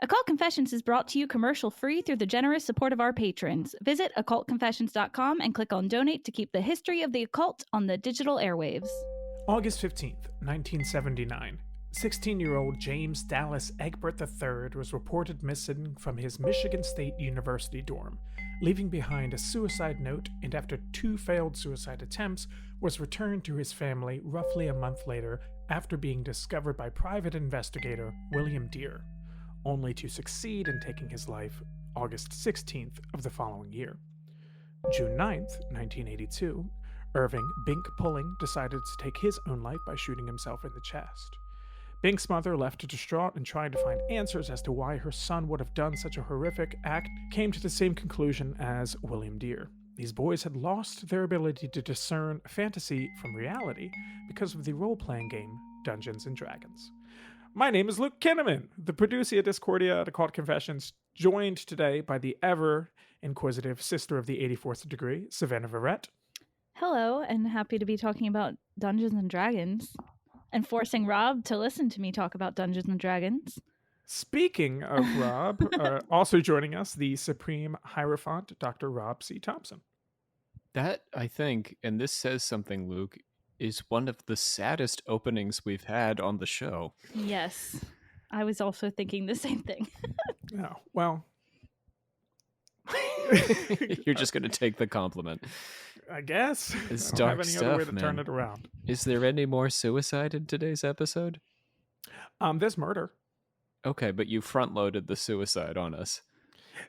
Occult Confessions is brought to you commercial-free through the generous support of our patrons. Visit occultconfessions.com and click on Donate to keep the history of the occult on the digital airwaves. August 15th, 1979. 16-year-old James Dallas Egbert III was reported missing from his Michigan State University dorm, leaving behind a suicide note, and after 2 failed suicide attempts, was returned to his family roughly a month later after being discovered by private investigator William Deere, only to succeed in taking his life August 16th of the following year. June 9th, 1982, Irving Bink Pulling decided to take his own life by shooting himself in the chest. Bink's mother, left distraught and trying to find answers as to why her son would have done such a horrific act, came to the same conclusion as William Deere. These boys had lost their ability to discern fantasy from reality because of the role-playing game Dungeons & Dragons. My name is Luke Kinnaman, the Producia Discordia at Occult Confessions, joined today by the ever-inquisitive sister of the 84th degree, Savannah Verrett. Hello, and happy to be talking about Dungeons & Dragons. And forcing Rob to listen to me talk about Dungeons & Dragons. Speaking of Rob, also joining us, the Supreme Hierophant, Dr. Rob C. Thompson. That, I think, and this says something, Luke, is one of the saddest openings we've had on the show. Yes. I was also thinking the same thing. Oh, well. You're just going to take the compliment. I guess. It's I don't have dark any stuff, other way to man. turn it around. Is there any more suicide in today's episode? There's murder. Okay, but you front-loaded the suicide on us.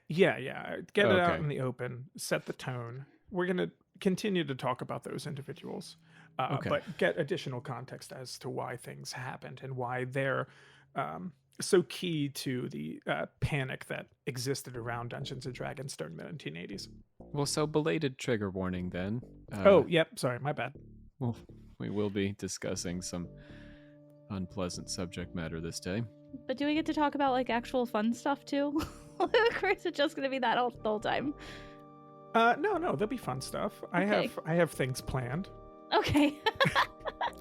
Yeah. Get it out Okay. in the open. Set the tone. We're going to continue to talk about those individuals, Okay. but get additional context as to why things happened and why they're so key to the panic that existed around Dungeons & Dragons during the 1980s. Well, so belated trigger warning then. Yep. Sorry, my bad. Well, we will be discussing some unpleasant subject matter this day. But do we get to talk about like actual fun stuff too? Or is it just going to be that the whole time? No, there'll be fun stuff. Okay. I have things planned. Okay.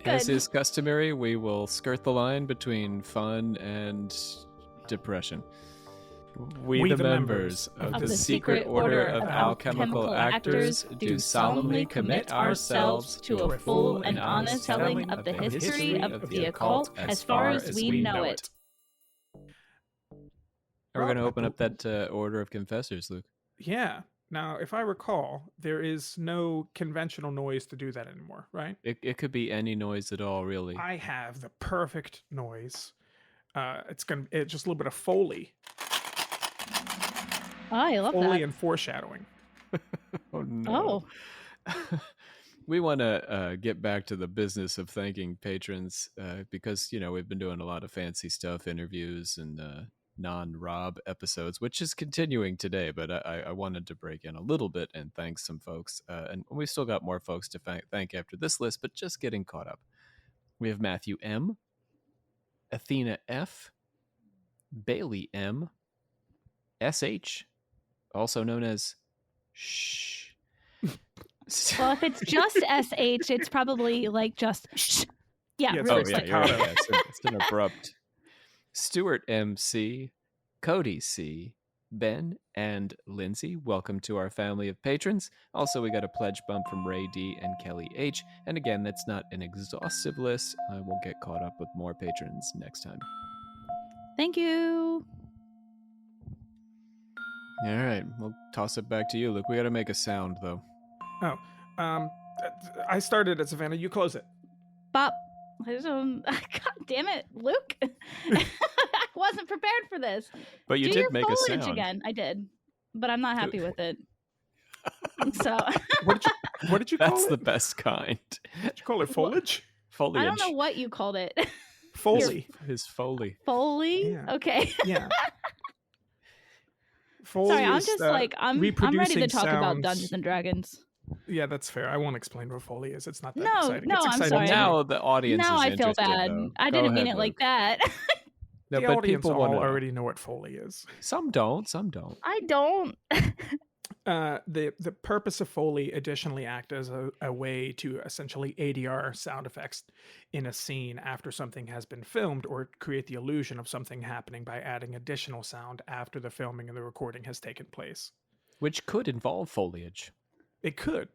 As Good. is customary, we will skirt the line between fun and depression. We the members of the Secret Order of Alchemical Actors do solemnly commit ourselves to a full and honest telling of the history of the occult as far as we know it. We're going to open up that Order of Confessors, Luke. Yeah. Now, if I recall, there is no conventional noise to do that anymore, right? It could be any noise at all, really. I have the perfect noise. It's just a little bit of Foley. Oh, I love Foley that. and foreshadowing. Oh, no. We want to get back to the business of thanking patrons because, we've been doing a lot of fancy stuff, interviews and non-Rob episodes, which is continuing today, but I wanted to break in a little bit and thank some folks. And we've still got more folks to thank after this list, but just getting caught up. We have Matthew M., Athena F., Bailey M., SH, also known as Shh. Well, if it's just SH, it's probably like just shh. Yeah, Yeah, it's really like quick. You're right. Yeah, it's an abrupt. Stuart MC, Cody C, Ben, and Lindsay, welcome to our family of patrons. Also, we got a pledge bump from Ray D and Kelly H. And again, that's not an exhaustive list. I will get caught up with more patrons next time. Thank you. All right, we'll toss it back to you, Luke. We got to make a sound, though. Oh, I started it, Savannah. You close it. Bop. God damn it, Luke. I wasn't prepared for this. But you Do did your make a foliage sound. again. I did, but I'm not happy with it. So What did you call That's it? the best kind. Did you call it foliage? Foliage. I don't know what you called it. Foley. His Foley. Foley? Yeah. Okay. Yeah. Foley Sorry, I'm is, just I'm ready to reproducing talk about sounds. Dungeons and Dragons. Yeah, that's fair. I won't explain what Foley is. It's not that No, exciting. no, It's I'm exciting sorry. to me. Now the audience Now is I feel interested, bad. though. I Go didn't mean ahead, it like Luke. that. No, The but audience people all want to already know what Foley is. Some don't. I don't. The purpose of Foley additionally act as a way to essentially ADR sound effects in a scene after something has been filmed, or create the illusion of something happening by adding additional sound after the filming and the recording has taken place. Which could involve foliage. It could.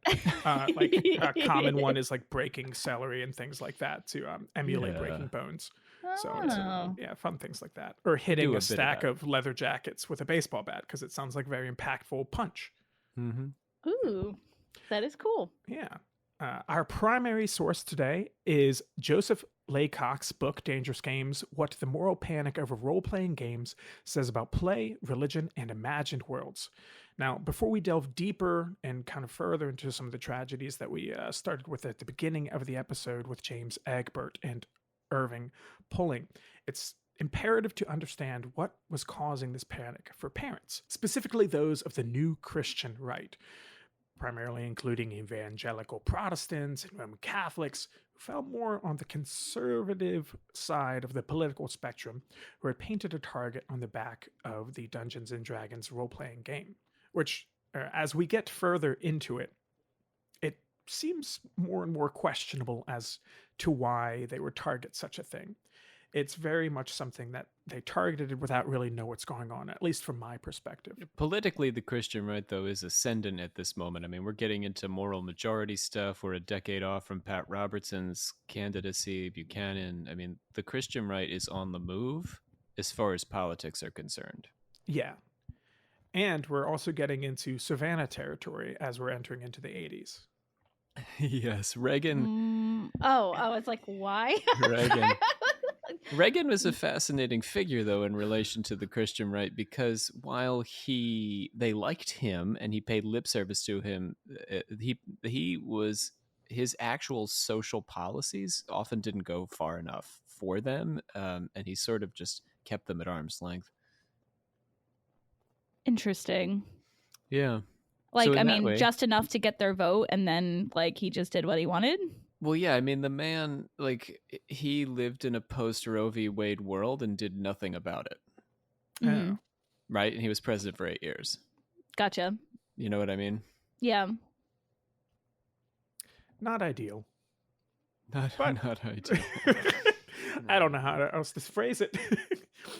Like a common one is like breaking celery and things like that to emulate breaking bones. So it's fun things like that. Or hitting a stack of leather jackets with a baseball bat because it sounds like a very impactful punch. Mm-hmm. Ooh, that is cool. Yeah. Our primary source today is Joseph Laycock's book, Dangerous Games, What the Moral Panic Over Role-Playing Games Says About Play, Religion, and Imagined Worlds. Now, before we delve deeper and kind of further into some of the tragedies that we started with at the beginning of the episode with James Egbert and Irving Pulling, it's imperative to understand what was causing this panic for parents, specifically those of the new Christian right, primarily including evangelical Protestants and Roman Catholics, who fell more on the conservative side of the political spectrum, who had painted a target on the back of the Dungeons & Dragons role-playing game, which, as we get further into it, it seems more and more questionable as to why they would target such a thing. It's very much something that they targeted without really know what's going on, at least from my perspective. Politically, the Christian right, though, is ascendant at this moment. I mean, we're getting into moral majority stuff. We're a decade off from Pat Robertson's candidacy, Buchanan. I mean, the Christian right is on the move as far as politics are concerned. Yeah. And we're also getting into Savannah territory as we're entering into the 80s. Yes, Reagan. I was like, why? Reagan was a fascinating figure, though, in relation to the Christian right, because while they liked him and he paid lip service to him, his actual social policies often didn't go far enough for them, and he sort of just kept them at arm's length. Interesting. Yeah. Like, so I mean, just enough to get their vote, and then, like, he just did what he wanted? Well, yeah, I mean, the man, like, he lived in a post-Roe v. Wade world and did nothing about it. Mm-hmm. Right? And he was president for 8 years. Gotcha. You know what I mean? Yeah. Not ideal. Not ideal. I don't know how else to phrase it.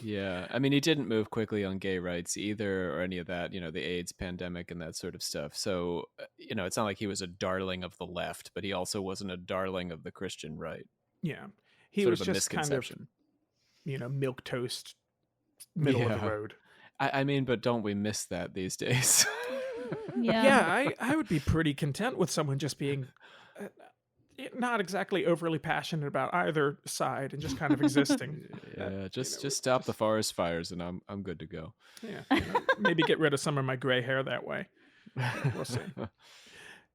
Yeah. I mean, he didn't move quickly on gay rights either, or any of that, the AIDS pandemic and that sort of stuff. So, it's not like he was a darling of the left, but he also wasn't a darling of the Christian right. Yeah. He was just kind of, milquetoast, middle of the road. I mean, but don't we miss that these days? Yeah, I would be pretty content with someone just being not exactly overly passionate about either side and just kind of existing. Yeah, just stop the forest fires and I'm good to go. Yeah, maybe get rid of some of my gray hair that way. We'll see.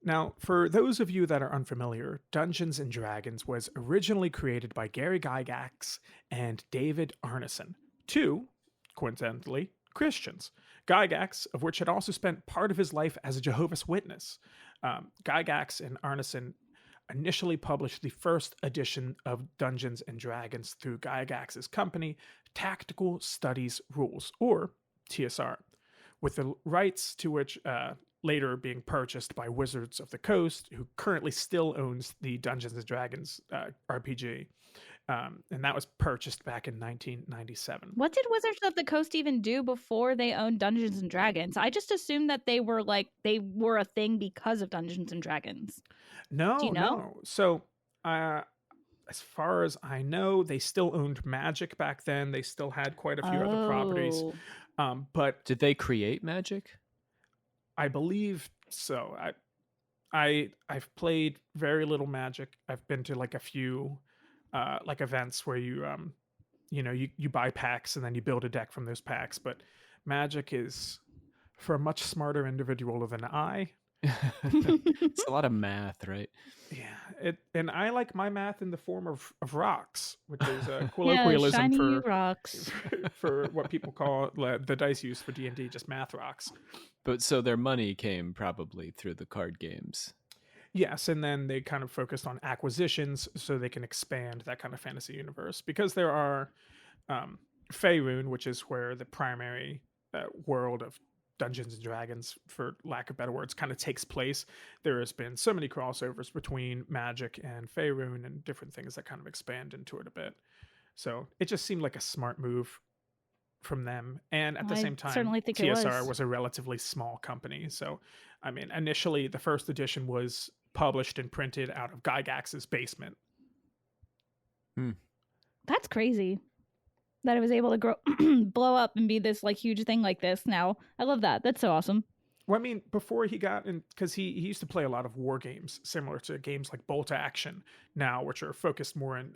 Now, for those of you that are unfamiliar, Dungeons & Dragons was originally created by Gary Gygax and David Arneson, two, coincidentally, Christians. Gygax, of which had also spent part of his life as a Jehovah's Witness. Gygax and Arneson initially published the first edition of Dungeons & Dragons through Gygax's company, Tactical Studies Rules, or TSR, with the rights to which later being purchased by Wizards of the Coast, who currently still owns the Dungeons & Dragons RPG. And that was purchased back in 1997. What did Wizards of the Coast even do before they owned Dungeons & Dragons? I just assumed that they were a thing because of Dungeons & Dragons. No, do you know? No. So, as far as I know, they still owned Magic back then. They still had quite a few other properties. But did they create Magic? I believe so. I've played very little Magic. I've been to like a few events where you buy packs and then you build a deck from those packs. But Magic is for a much smarter individual than I. It's a lot of math, right? Yeah, and I like my math in the form of rocks, which is a colloquialism for rocks. for what people call the dice used for D&D, just math rocks. But so their money came probably through the card games. Yes, and then they kind of focused on acquisitions so they can expand that kind of fantasy universe, because there are Faerun, which is where the primary world of Dungeons and Dragons, for lack of better words, kind of takes place. There has been so many crossovers between Magic and Faerun and different things that kind of expand into it a bit. So it just seemed like a smart move from them. And at the same time, certainly think it TSR was a relatively small company. So, I mean, initially the first edition was published and printed out of Gygax's basement. That's crazy that it was able to grow, blow up and be this like huge thing like this now. I love that. That's so awesome. Well, I mean, before he got in, because he used to play a lot of war games, similar to games like Bolt Action now, which are focused more in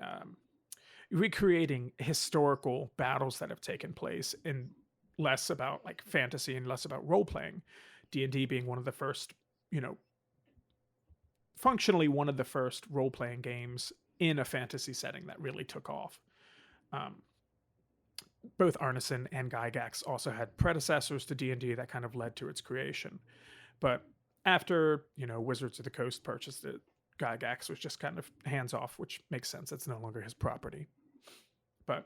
recreating historical battles that have taken place, and less about like fantasy and less about role playing. D&D being one of the first, functionally one of the first role playing games in a fantasy setting that really took off. Both Arneson and Gygax also had predecessors to D&D that kind of led to its creation. But after, Wizards of the Coast purchased it, Gygax was just kind of hands off, which makes sense. It's no longer his property. But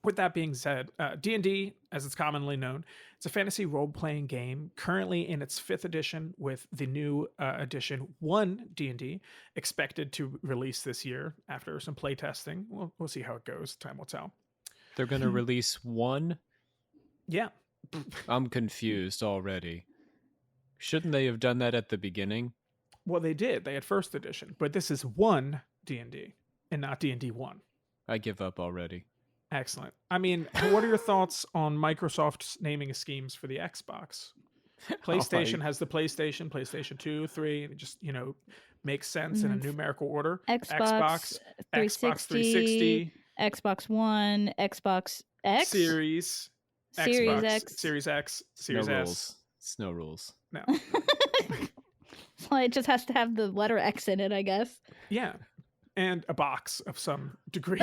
with that being said, D&D, as it's commonly known, it's a fantasy role-playing game currently in its 5th edition, with the new edition 1 D&D expected to release this year after some playtesting. We'll see how it goes. Time will tell. They're going to release 1? Yeah. I'm confused already. Shouldn't they have done that at the beginning? Well, they did. They had 1st edition, but this is 1 D&D and not D&D 1. I give up already. Excellent. I mean, what are your thoughts on Microsoft's naming schemes for the Xbox? PlayStation has the PlayStation 2, 3, and it just, makes sense in a numerical order. Xbox 360, Xbox One, Xbox X, Series Series Xbox, X, Series X, Series no S. Rules. It's no rules. No. Well, it just has to have the letter X in it, I guess. Yeah. And a box of some degree.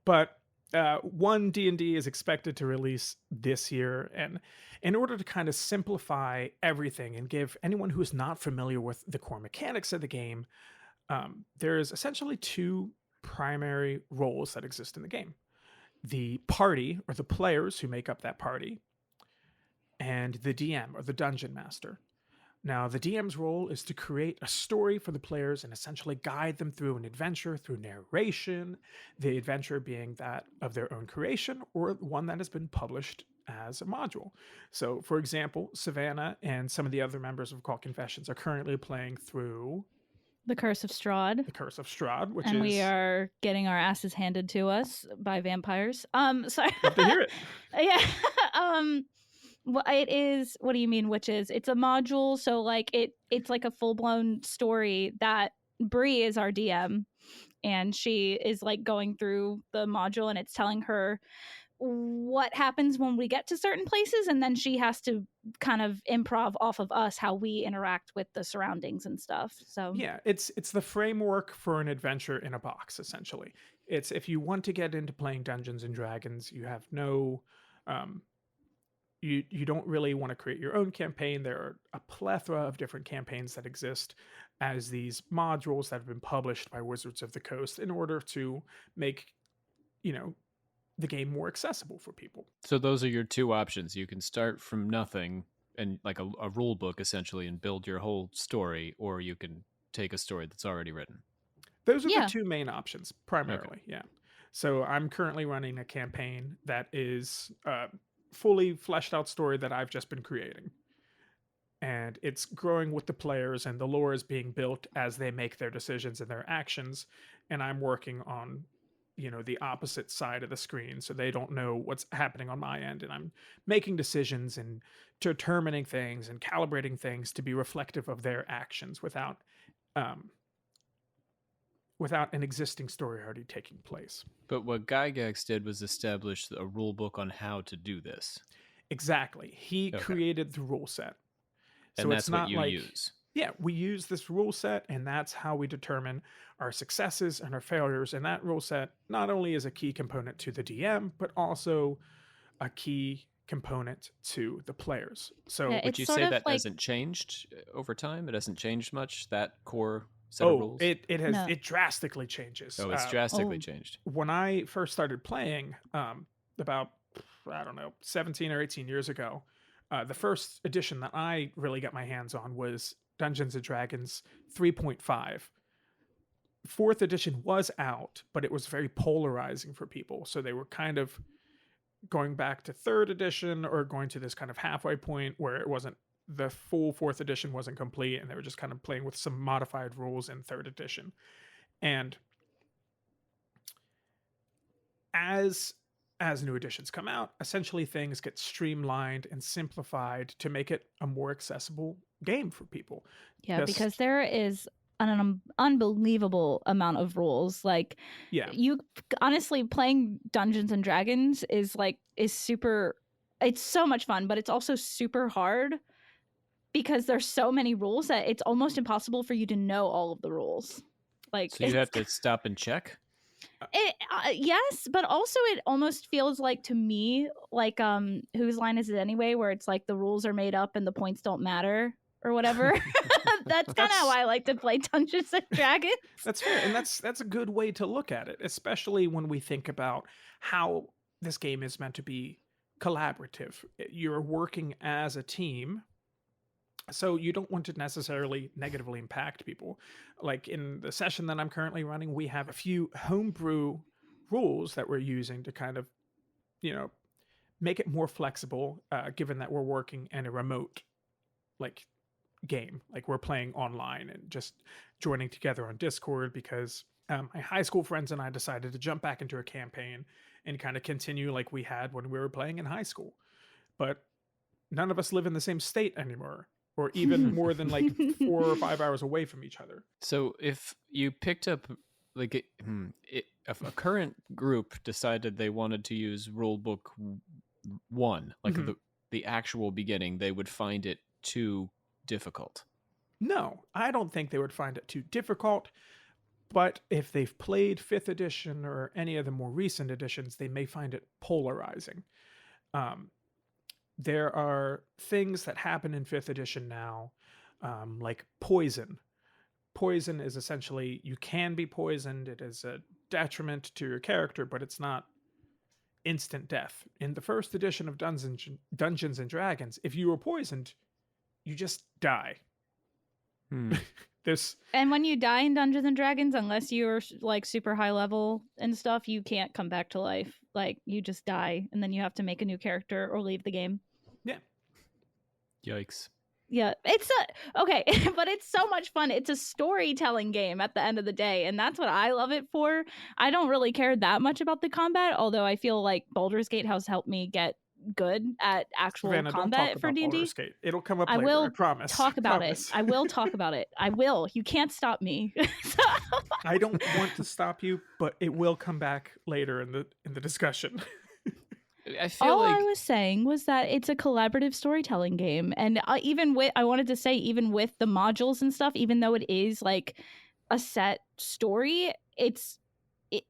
But 1 D&D is expected to release this year, and in order to kind of simplify everything and give anyone who is not familiar with the core mechanics of the game, there's essentially 2 primary roles that exist in the game. The party, or the players who make up that party, and the DM, or the dungeon master. Now, the DM's role is to create a story for the players and essentially guide them through an adventure through narration, the adventure being that of their own creation or one that has been published as a module. So, for example, Savannah and some of the other members of Occult Confessions are currently playing through The Curse of Strahd. The Curse of Strahd, which and is... we are getting our asses handed to us by vampires. Sorry. Love to hear it. Yeah. Well, it is. What do you mean? Which is? It's a module, so like it's like a full blown story that Bree is our DM, and she is like going through the module, and it's telling her what happens when we get to certain places, and then she has to kind of improv off of us how we interact with the surroundings and stuff. So yeah, it's the framework for an adventure in a box. Essentially, it's if you want to get into playing Dungeons and Dragons, you have no. You don't really want to create your own campaign. There are a plethora of different campaigns that exist as these modules that have been published by Wizards of the Coast in order to make, the game more accessible for people. So those are your 2 options. You can start from nothing and like a rule book essentially and build your whole story, or you can take a story that's already written. Those are the 2 main options primarily. Okay. Yeah. So I'm currently running a campaign that is fully fleshed out story that I've just been creating, and it's growing with the players, and the lore is being built as they make their decisions and their actions, and I'm working on the opposite side of the screen, so they don't know what's happening on my end, and I'm making decisions and determining things and calibrating things to be reflective of their actions without an existing story already taking place. But what Gygax did was establish a rule book on how to do this. Exactly. He created the rule set. So and that's what you use. Yeah, we use this rule set, and that's how we determine our successes and our failures. And that rule set not only is a key component to the DM, but also a key component to the players. So would you say that hasn't changed over time? It hasn't changed much, that core set of rules? It has. No. It drastically changes. Oh, it's drastically changed. When I first started playing, the about, I don't know, 17 or 18 years ago. The first edition that I really got my hands on was Dungeons and Dragons 3.5. Fourth edition was out, but it was very polarizing for people. So they were kind of going back to third edition or going to this kind of halfway point where it wasn't, the full fourth edition wasn't complete, and they were just kind of playing with some modified rules in third edition. And as new editions come out, essentially things get streamlined and simplified to make it a more accessible game for people. Yeah, because there is an unbelievable amount of rules. Like, you honestly, playing Dungeons and Dragons is super, it's so much fun, but it's also super hard because there's so many rules that it's almost impossible for you to know all of the rules. Like, so you have to stop and check. Yes, but also it almost feels like, to me, like Whose Line Is It Anyway, where it's like the rules are made up and the points don't matter or whatever. That's kind of how I like to play Dungeons and Dragons. That's fair, and that's a good way to look at it, especially when we think about how this game is meant to be collaborative. You're working as a team, so you don't want to necessarily negatively impact people. Like in the session that I'm currently running, we have a few homebrew rules that we're using to kind of, make it more flexible, given that we're working in a remote, game. Like, we're playing online and just joining together on Discord because my high school friends and I decided to jump back into a campaign and kind of continue like we had when we were playing in high school. But none of us live in the same state anymore, or even more than 4 or 5 hours away from each other. So if you picked up if a current group decided they wanted to use rulebook 1, the actual beginning, they would find it too difficult. No, I don't think they would find it too difficult. But if they've played 5th edition or any of the more recent editions, they may find it polarizing. There are things that happen in 5th edition now, like poison. Poison is essentially, you can be poisoned. It is a detriment to your character, but it's not instant death. In the 1st edition of Dungeons and Dragons, if you were poisoned, you just die. And when you die in Dungeons and Dragons, unless you're super high level and stuff, you can't come back to life. Like, you just die, and then you have to make a new character or leave the game. Yeah. Yikes. Yeah, it's okay, but it's so much fun. It's a storytelling game at the end of the day, and that's what I love it for. I don't really care that much about the combat, although I feel like Baldur's Gate has helped me get good at actual combat for D&D. It'll come up later, I promise. Talk about it. I will talk about it. I will. You can't stop me. I don't want to stop you, but it will come back later in the discussion. I feel all I was saying was that it's a collaborative storytelling game, and I wanted to say, even with the modules and stuff, even though it is like a set story,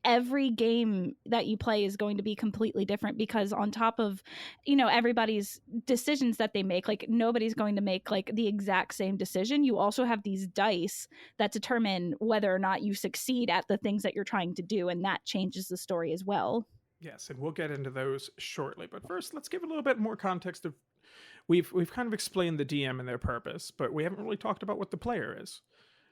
every game that you play is going to be completely different, because on top of, everybody's decisions that they make, like, nobody's going to make like the exact same decision. You also have these dice that determine whether or not you succeed at the things that you're trying to do, and that changes the story as well. Yes, and we'll get into those shortly. But first, let's give a little bit more context of, we've kind of explained the DM and their purpose, but we haven't really talked about what the player is.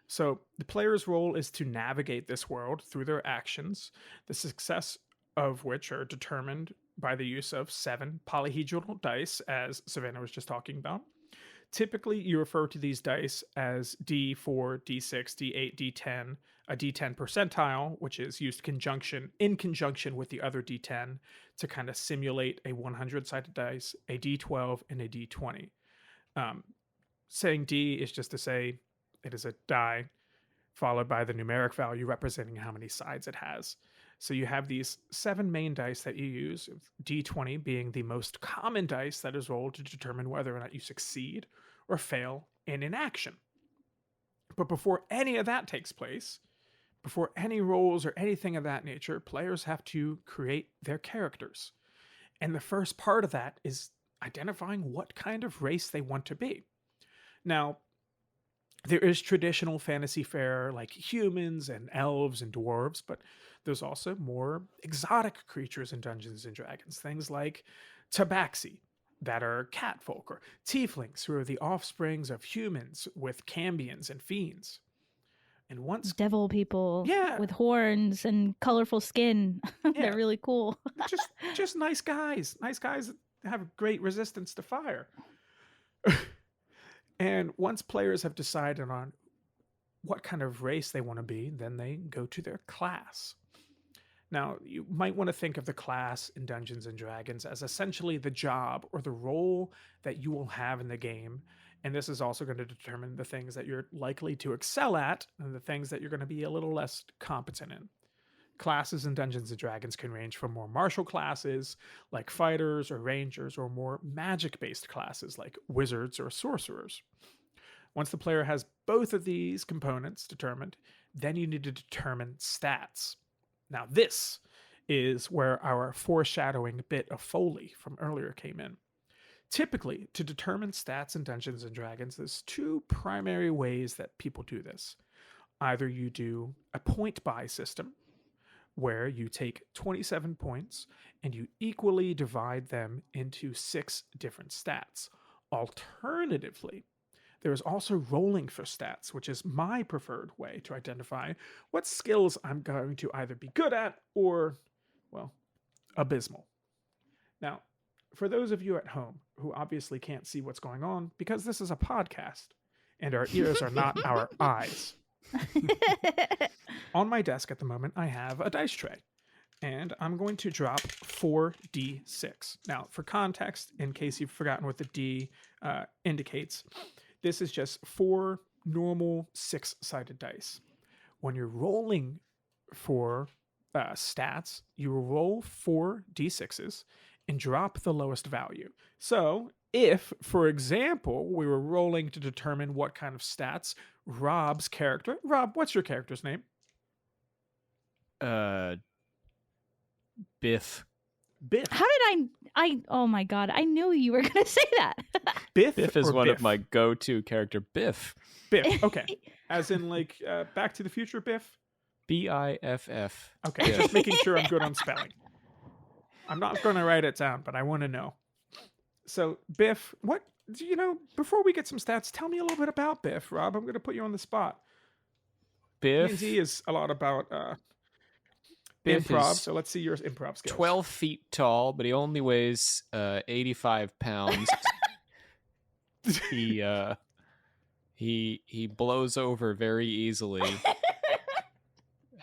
So the player's role is to navigate this world through their actions, the success of which are determined by the use of 7 polyhedral dice, as Savannah was just talking about. Typically, you refer to these dice as D4, D6, D8, D10, a D10 percentile, which is used in conjunction with the other D10 to kind of simulate a 100-sided dice, a D12, and a D20. Saying D is just to say it is a die followed by the numeric value representing how many sides it has. So you have these 7 main dice that you use, D20 being the most common dice that is rolled to determine whether or not you succeed or fail in an action. But before any of that takes place, before any rolls or anything of that nature, players have to create their characters. And the first part of that is identifying what kind of race they want to be. Now, there is traditional fantasy fare like humans and elves and dwarves, but There's also more exotic creatures in Dungeons and Dragons, things like tabaxi, that are catfolk, or tieflings, who are the offsprings of humans with cambions and fiends. And once, Devil people yeah, with horns and colorful skin. yeah, They're really cool. just nice guys that have great resistance to fire. And once players have decided on what kind of race they want to be, then they go to their class. Now, you might want to think of the class in Dungeons and Dragons as essentially the job or the role that you will have in the game. And this is also going to determine the things that you're likely to excel at and the things that you're going to be a little less competent in. Classes in Dungeons and Dragons can range from more martial classes like fighters or rangers, or more magic-based classes like wizards or sorcerers. Once the player has both of these components determined, then you need to determine stats. Now, this is where our foreshadowing bit of Foley from earlier came in. Typically, to determine stats in Dungeons and Dragons, there's two primary ways that people do this. Either you do a point buy system, where you take 27 points and you equally divide them into 6 different stats. Alternatively, there is also rolling for stats, which is my preferred way to identify what skills I'm going to either be good at or, well, abysmal. Now, for those of you at home who obviously can't see what's going on, because this is a podcast and our ears are not our eyes, on my desk at the moment, I have a dice tray, and I'm going to drop 4d6. Now, for context, in case you've forgotten what the D indicates, this is just 4 normal 6-sided dice. When you're rolling for stats, you will roll 4 d6s and drop the lowest value. So, if, for example, we were rolling to determine what kind of stats Rob's character... Rob, what's your character's name? Biff. How did I oh my god, I knew you were going to say that. Biff is one Biff? of my go-to character. Biff. Biff, okay. As in, like, Back to the Future Biff? Biff. Okay, Yeah. just making sure I'm good on spelling. I'm not going to write it down, but I want to know. So, Biff, what, before we get some stats, tell me a little bit about Biff, Rob. I'm going to put you on the spot. Biff D&D is a lot about Biff improv, is so let's see your improv skills. 12 feet tall, but he only weighs 85 pounds. He blows over very easily.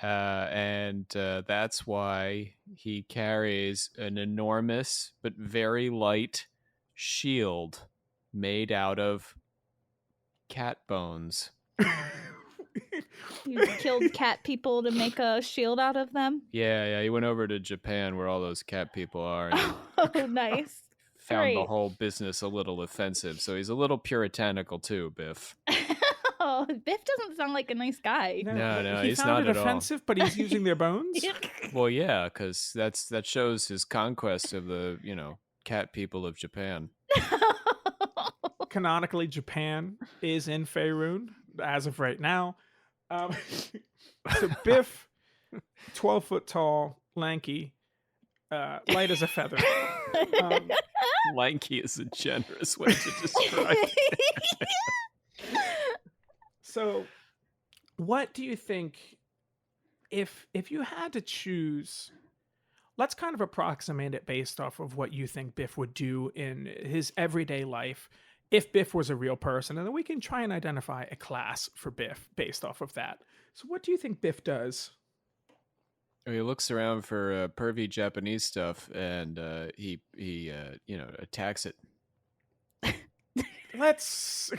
And that's why he carries an enormous but very light shield made out of cat bones. You killed cat people to make a shield out of them? Yeah, he went over to Japan where all those cat people are and Oh, nice. found the Great. whole business a little offensive. So he's a little puritanical too, Biff. Oh, Biff doesn't sound like a nice guy. No, he he's found not it at all. offensive, but he's using their bones? Well, yeah, because that shows his conquest of the, cat people of Japan. Canonically, Japan is in Faerun as of right now. So Biff, 12 foot tall, lanky, light as a feather. Lanky is a generous way to describe it. So, what do you think, if you had to choose, let's kind of approximate it based off of what you think Biff would do in his everyday life if Biff was a real person, and then we can try and identify a class for Biff based off of that. So what do you think Biff does? He looks around for pervy Japanese stuff, and he attacks it. Let's...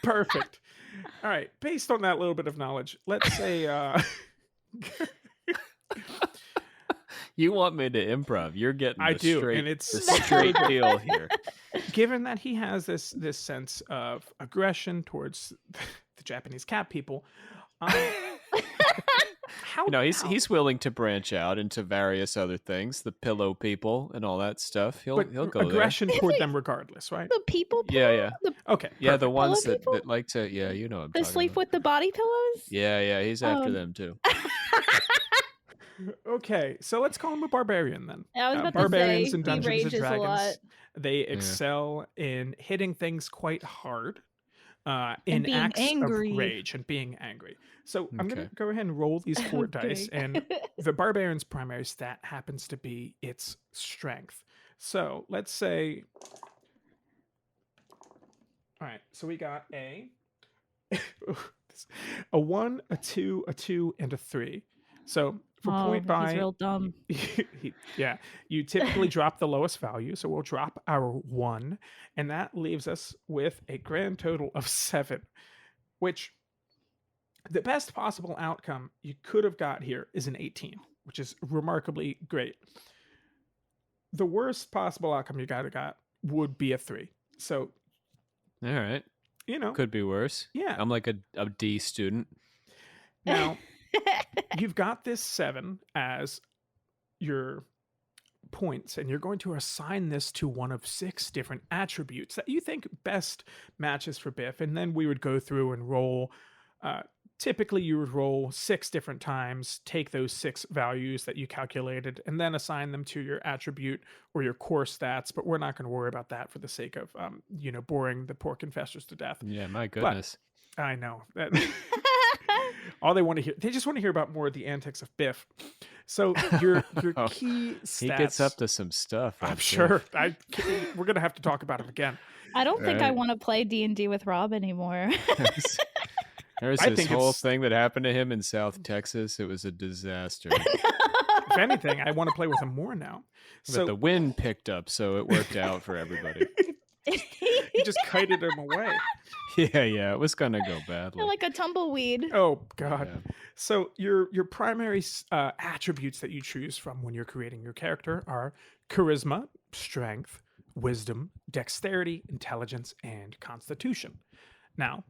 Perfect. All right, based on that little bit of knowledge, let's say... You want me to improv? You're getting I do, straight, and it's the straight deal here. Given that he has this sense of aggression towards the Japanese cat people, how he's willing to branch out into various other things, the pillow people and all that stuff. He'll but go there. aggression toward them regardless, right? The people Yeah, pillow? yeah. The Okay, Yeah, the perfect. pillow ones people? that like to, yeah, you know what I'm The talking sleep about. with the body pillows? Yeah, he's after them too. Okay, so let's call him a barbarian then. I was about to Barbarians say in he Dungeons and rages a lot. Dragons, they excel in hitting things quite hard, And in being acts angry. of rage and being angry. So I'm going Okay. to go ahead and roll these 4 dice, Okay. and the barbarian's primary stat happens to be its strength. So let's say, all right, so we got a 1, a 2, a 2, and a 3. So for point buy, he's real dumb. yeah, you typically drop the lowest value, so we'll drop our 1, and that leaves us with a grand total of 7, which the best possible outcome you could have got here is an 18, which is remarkably great. The worst possible outcome you got would be a 3. So, All right. Could be worse. Yeah. I'm like a D student. Now, you've got this 7 as your points, and you're going to assign this to one of 6 different attributes that you think best matches for Biff, and then we would go through and roll. Typically, you would roll 6 different times, take those 6 values that you calculated, and then assign them to your attribute or your core stats. But we're not going to worry about that for the sake of, boring the poor confessors to death. Yeah, my goodness. But I know that all they want to hear, they just want to hear about more of the antics of Biff. So your key stats. He gets up to some stuff. I'm sure. We're gonna have to talk about him again. I don't think I want to play D&D with Rob anymore. There's this whole thing that happened to him in South Texas. It was a disaster. If anything, I want to play with him more now. But the wind picked up, so it worked out for everybody. He just kited him away. Yeah, it was gonna go badly. Like a tumbleweed. Oh God! Yeah. So your primary attributes that you choose from when you're creating your character are charisma, strength, wisdom, dexterity, intelligence, and constitution. Now,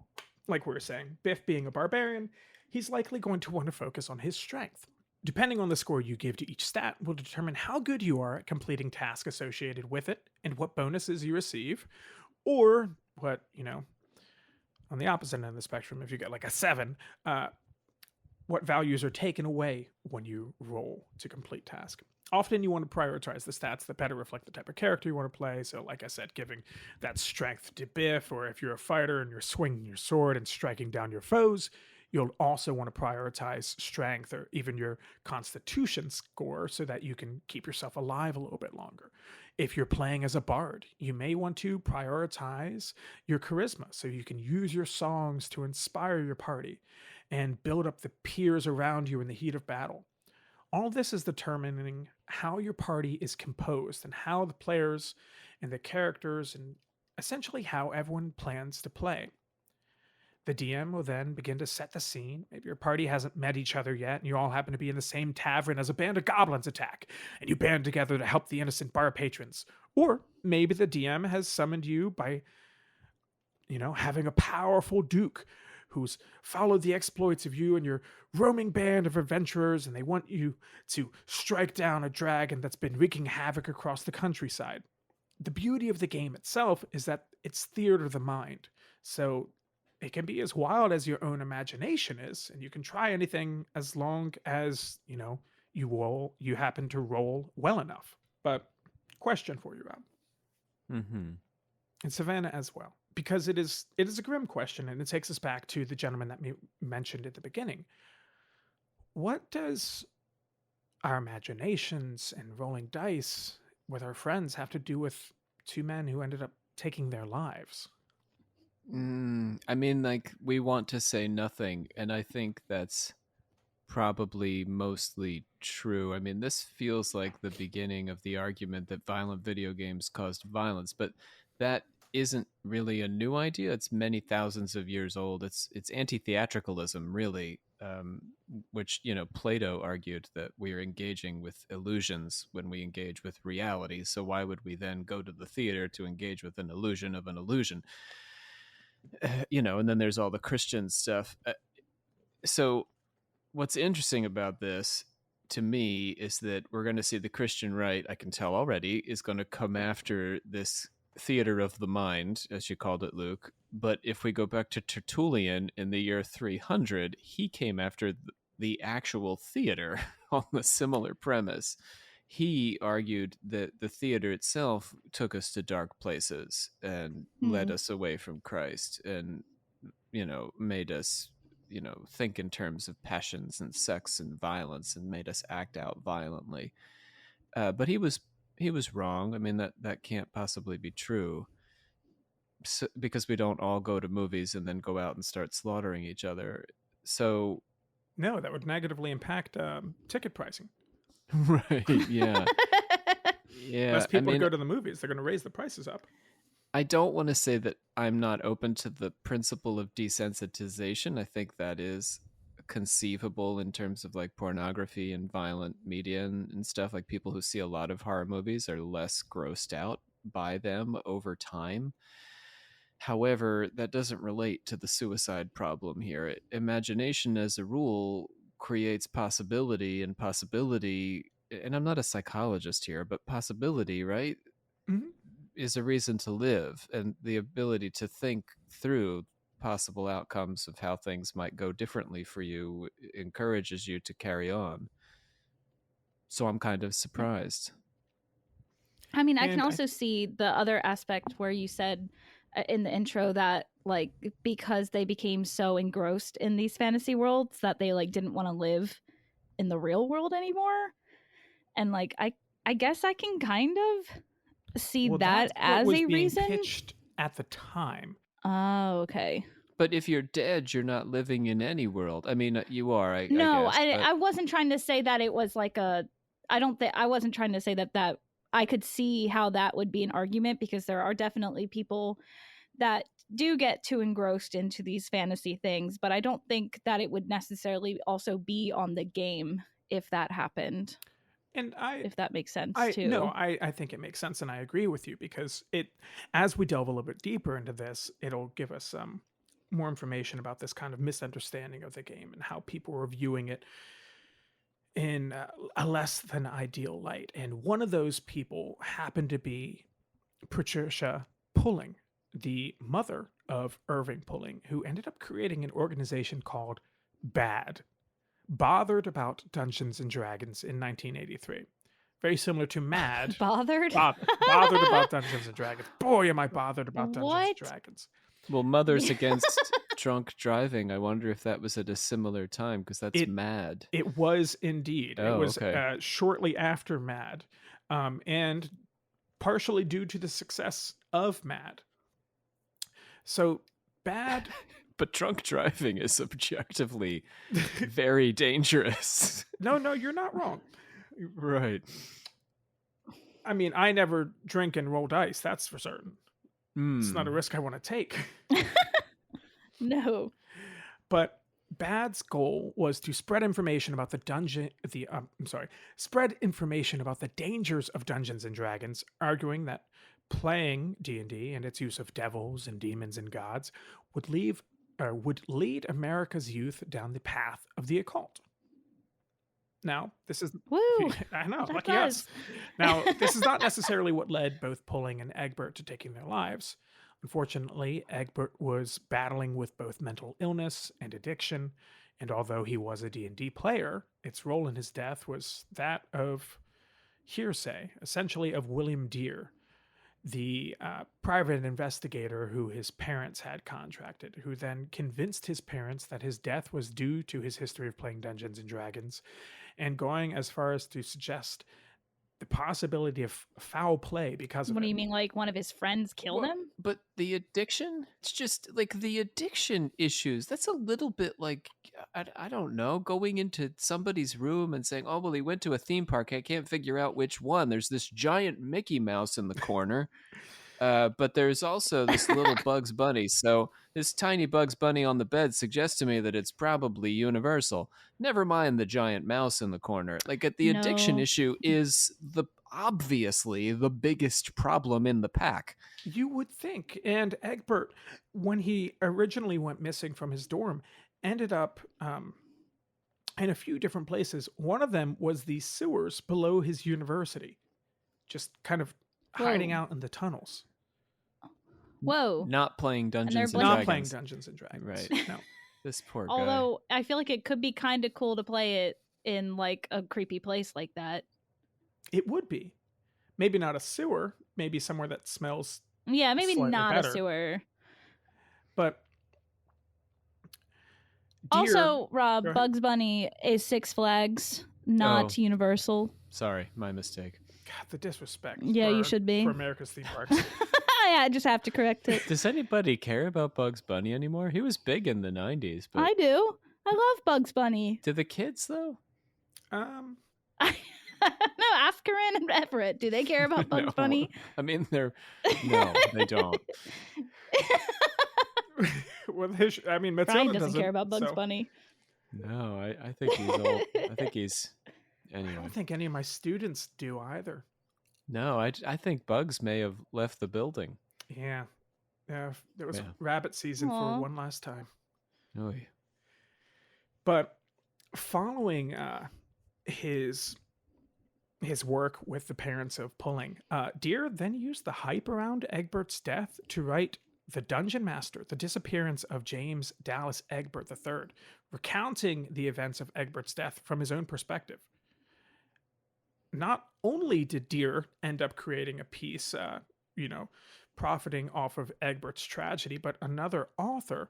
like we were saying, Biff being a barbarian, he's likely going to want to focus on his strength. Depending on the score you give to each stat will determine how good you are at completing tasks associated with it and what bonuses you receive, or what, on the opposite end of the spectrum, if you get like a 7, what values are taken away when you roll to complete task. Often you want to prioritize the stats that better reflect the type of character you want to play. So like I said, giving that strength to Biff, or if you're a fighter and you're swinging your sword and striking down your foes, you'll also want to prioritize strength or even your constitution score so that you can keep yourself alive a little bit longer. If you're playing as a bard, you may want to prioritize your charisma so you can use your songs to inspire your party and build up the peers around you in the heat of battle. All of this is determining how your party is composed and how the players and the characters and essentially how everyone plans to play. The DM will then begin to set the scene. Maybe your party hasn't met each other yet, and you all happen to be in the same tavern as a band of goblins attack, and you band together to help the innocent bar patrons. Or maybe the DM has summoned you by, having a powerful duke who's followed the exploits of you and your roaming band of adventurers, and they want you to strike down a dragon that's been wreaking havoc across the countryside. The beauty of the game itself is that it's theater of the mind. So it can be as wild as your own imagination is, and you can try anything as long as, you happen to roll well enough. But question for you, Rob. Mm-hmm. And Savannah as well, because it is a grim question, and it takes us back to the gentleman that we mentioned at the beginning. What does our imaginations and rolling dice with our friends have to do with 2 men who ended up taking their lives? I mean, we want to say nothing, and I think that's probably mostly true. I mean, this feels like the beginning of the argument that violent video games caused violence, but that isn't really a new idea. It's many thousands of years old. It's anti-theatricalism, really, which, Plato argued that we are engaging with illusions when we engage with reality. So why would we then go to the theater to engage with an illusion of an illusion? And then there's all the Christian stuff. So what's interesting about this to me is that we're going to see the Christian right, I can tell already, is going to come after this theater of the mind, as you called it, Luke. But if we go back to Tertullian in the year 300, he came after the actual theater on a similar premise. He argued that the theater itself took us to dark places and led us away from Christ and, made us, think in terms of passions and sex and violence and made us act out violently. But he was wrong. I mean, that can't possibly be true. So, because we don't all go to movies and then go out and start slaughtering each other. So no, that would negatively impact ticket pricing. Right, yeah. Yeah, Less people to go to the movies, they're going to raise the prices up. I don't want to say that I'm not open to the principle of desensitization. I think that is conceivable in terms of like pornography and violent media and stuff. Like people who see a lot of horror movies are less grossed out by them over time. However, that doesn't relate to the suicide problem here. Imagination, as a rule, creates possibility, and possibility, and I'm not a psychologist here, but possibility, right, is a reason to live, and the ability to think through possible outcomes of how things might go differently for you encourages you to carry on. So I'm kind of surprised. I mean, I can also see the other aspect where you said in the intro that like because they became so engrossed in these fantasy worlds that they like didn't want to live in the real world anymore. And like I guess I can kind of see that as a reason pitched at the time. Oh, okay. But if you're dead, you're not living in any world. I mean, you are. I guess, but... I wasn't trying to say that it was like a. I wasn't trying to say that I could see how that would be an argument, because there are definitely people that do get too engrossed into these fantasy things, but I don't think that it would necessarily also be on the game if that happened. And if that makes sense too. No, I think it makes sense, and I agree with you, because as we delve a little bit deeper into this, it'll give us more information about this kind of misunderstanding of the game and how people were viewing it in a less than ideal light. And one of those people happened to be Patricia Pulling, the mother of Irving Pulling, who ended up creating an organization called Bothered About Dungeons and Dragons in 1983. Very similar to MAD. Bothered about Dungeons and Dragons. Boy, am I bothered about Dungeons and Dragons. Well, Mothers Against Drunk Driving, I wonder if that was at a similar time, because that's MAD. It was indeed. Oh, it was okay. Shortly after MAD, and partially due to the success of MAD. So bad... But drunk driving is objectively very dangerous. No, you're not wrong. Right. I mean, I never drink and roll dice, that's for certain. It's not a risk I want to take. No. But Bad's goal was to spread information about spread information about the dangers of Dungeons and Dragons, arguing that playing D&D and its use of devils and demons and gods would lead America's youth down the path of the occult. Now, this is... Woo! I know, lucky us. Now, this is not necessarily what led both Pulling and Egbert to taking their lives. Unfortunately, Egbert was battling with both mental illness and addiction, and although he was a D&D player, its role in his death was that of hearsay, essentially of William Deere, the private investigator who his parents had contracted, who then convinced his parents that his death was due to his history of playing Dungeons and Dragons, and going as far as to suggest the possibility of foul play because of What do you mean, like one of his friends killed him? But the addiction, it's just like the addiction issues. That's a little bit like, I don't know, going into somebody's room and saying, oh, well, he went to a theme park. I can't figure out which one. There's this giant Mickey Mouse in the corner. But there's also this little Bugs Bunny. So this tiny Bugs Bunny on the bed suggests to me that it's probably universal. Never mind the giant mouse in the corner. Like the addiction issue is obviously the biggest problem in the pack. You would think. And Egbert, when he originally went missing from his dorm, ended up in a few different places. One of them was the sewers below his university, just kind of hiding Whoa. out in the tunnels. Whoa. Not playing Dungeons and blank- Not playing Dragons. Dungeons and Dragons. Right. No. This poor guy. Although I feel like it could be kind of cool to play it in like a creepy place like that. It would be. Maybe not a sewer, maybe somewhere that smells Yeah, maybe slightly not better. a sewer. But Also, Rob, Go ahead. Bugs Bunny is Six Flags, not Universal. Sorry, my mistake. God, the disrespect. Yeah, you should be. For America's theme parks. I just have to correct it. Does anybody care about Bugs Bunny anymore? He was big in the 90s, but I do. I love Bugs Bunny. do the kids though? No, ask Corinne and Everett. Do they care about Bugs No. Bunny? I mean, no, they don't. Well, I mean, Matilda Brian doesn't care about Bugs so- Bunny. No, I think he's old. I think he's I anyway. don't think any of my students do either. No, I think Bugs may have left the building. Yeah. Yeah. There was Yeah. rabbit season Aw. for one last time. Oh, yeah. But following his work with the parents of Pulling, Deere then used the hype around Egbert's death to write The Dungeon Master, The Disappearance of James Dallas Egbert III, recounting the events of Egbert's death from his own perspective. Not only did Deere end up creating a piece, profiting off of Egbert's tragedy, but another author.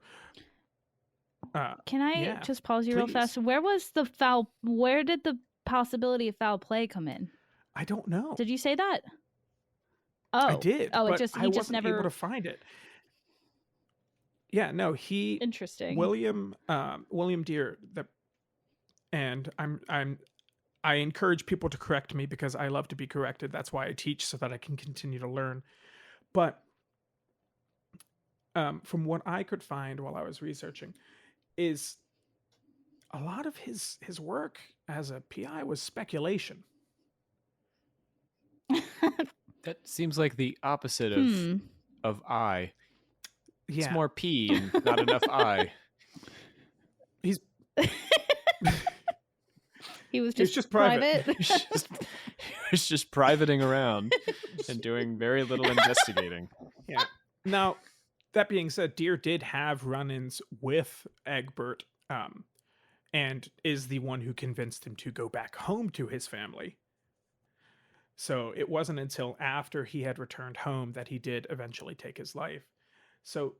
Can I Yeah, just pause you real please. fast? Where did the possibility of foul play come in? I don't know. Did you say that? Oh, I did. Oh, but he I just wasn't never. able to find it. Yeah, no, he Interesting. William Deere, and I encourage people to correct me because I love to be corrected. That's why I teach, so that I can continue to learn. But from what I could find while I was researching, is a lot of his work as a PI was speculation. That seems like the opposite of I. Yeah, It's more P and not enough I. he's He was He's just, just private. He's just privating around and doing very little investigating. Yeah. Now, that being said, Deere did have run-ins with Egbert, and is the one who convinced him to go back home to his family. So it wasn't until after he had returned home that he did eventually take his life. So,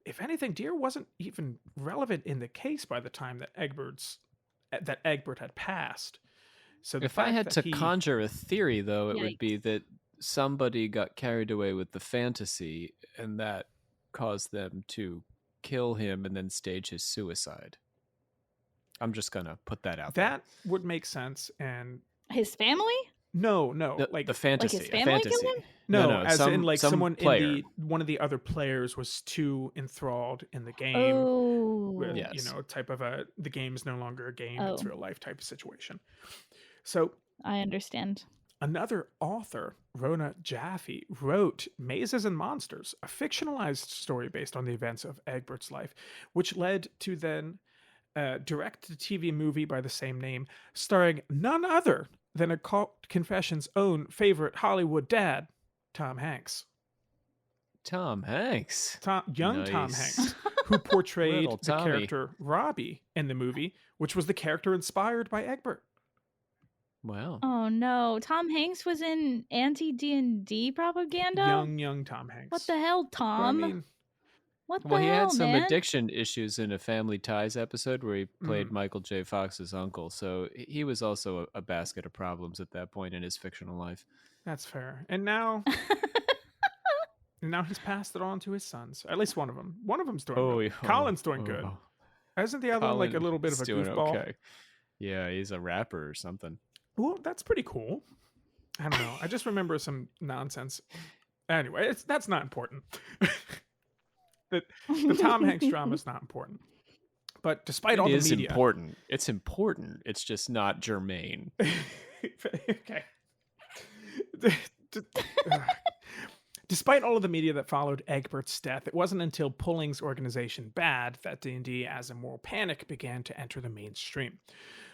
if anything, Deere wasn't even relevant in the case by the time that Egbert had passed. So If I had to conjure a theory, though, it would Yikes. be that somebody got carried away with the fantasy, and that caused them to kill him and then stage his suicide. I'm just gonna put that out there. that would make sense. And His family? no, The, the fantasy. his a family fantasy. killed him? No, as in like some someone player. one of the other players was too enthralled in the game. Oh. With, Yes. type of the game is no longer a game, it's Oh. real life type of situation. So I understand. another author, Rona Jaffe, wrote Mazes and Monsters, a fictionalized story based on the events of Egbert's life, which led to then a direct-to-TV movie by the same name, starring none other than Occult Confessions' own favorite Hollywood dad, Tom Hanks. Tom Hanks. Young Tom Nice. Hanks, who portrayed Little the Tommy. character Robbie in the movie, which was the character inspired by Egbert. Wow. Oh no, Tom Hanks was in anti-D&D propaganda? Young Tom Hanks. What the hell, Well, Tom? I mean, What the Well, he hell, had some man? addiction issues in a Family Ties episode where he played Mm. Michael J. Fox's uncle. So he was also a basket of problems at that point in his fictional life. that's fair. And now, he's passed it on to his sons. At least one of them. One of them's doing good. yeah. Colin's doing good. Isn't the other one like a Colin little bit of is a doing goofball? okay. Yeah, he's a rapper or something. Well, that's pretty cool. I don't know. I just remember some nonsense. Anyway, that's not important. the Tom Hanks drama is not important. But despite all It the is media, important. It's important. It's just not germane. okay. Despite all of the media that followed Egbert's death, it wasn't until Pulling's organization BAD that D&D as a moral panic began to enter the mainstream.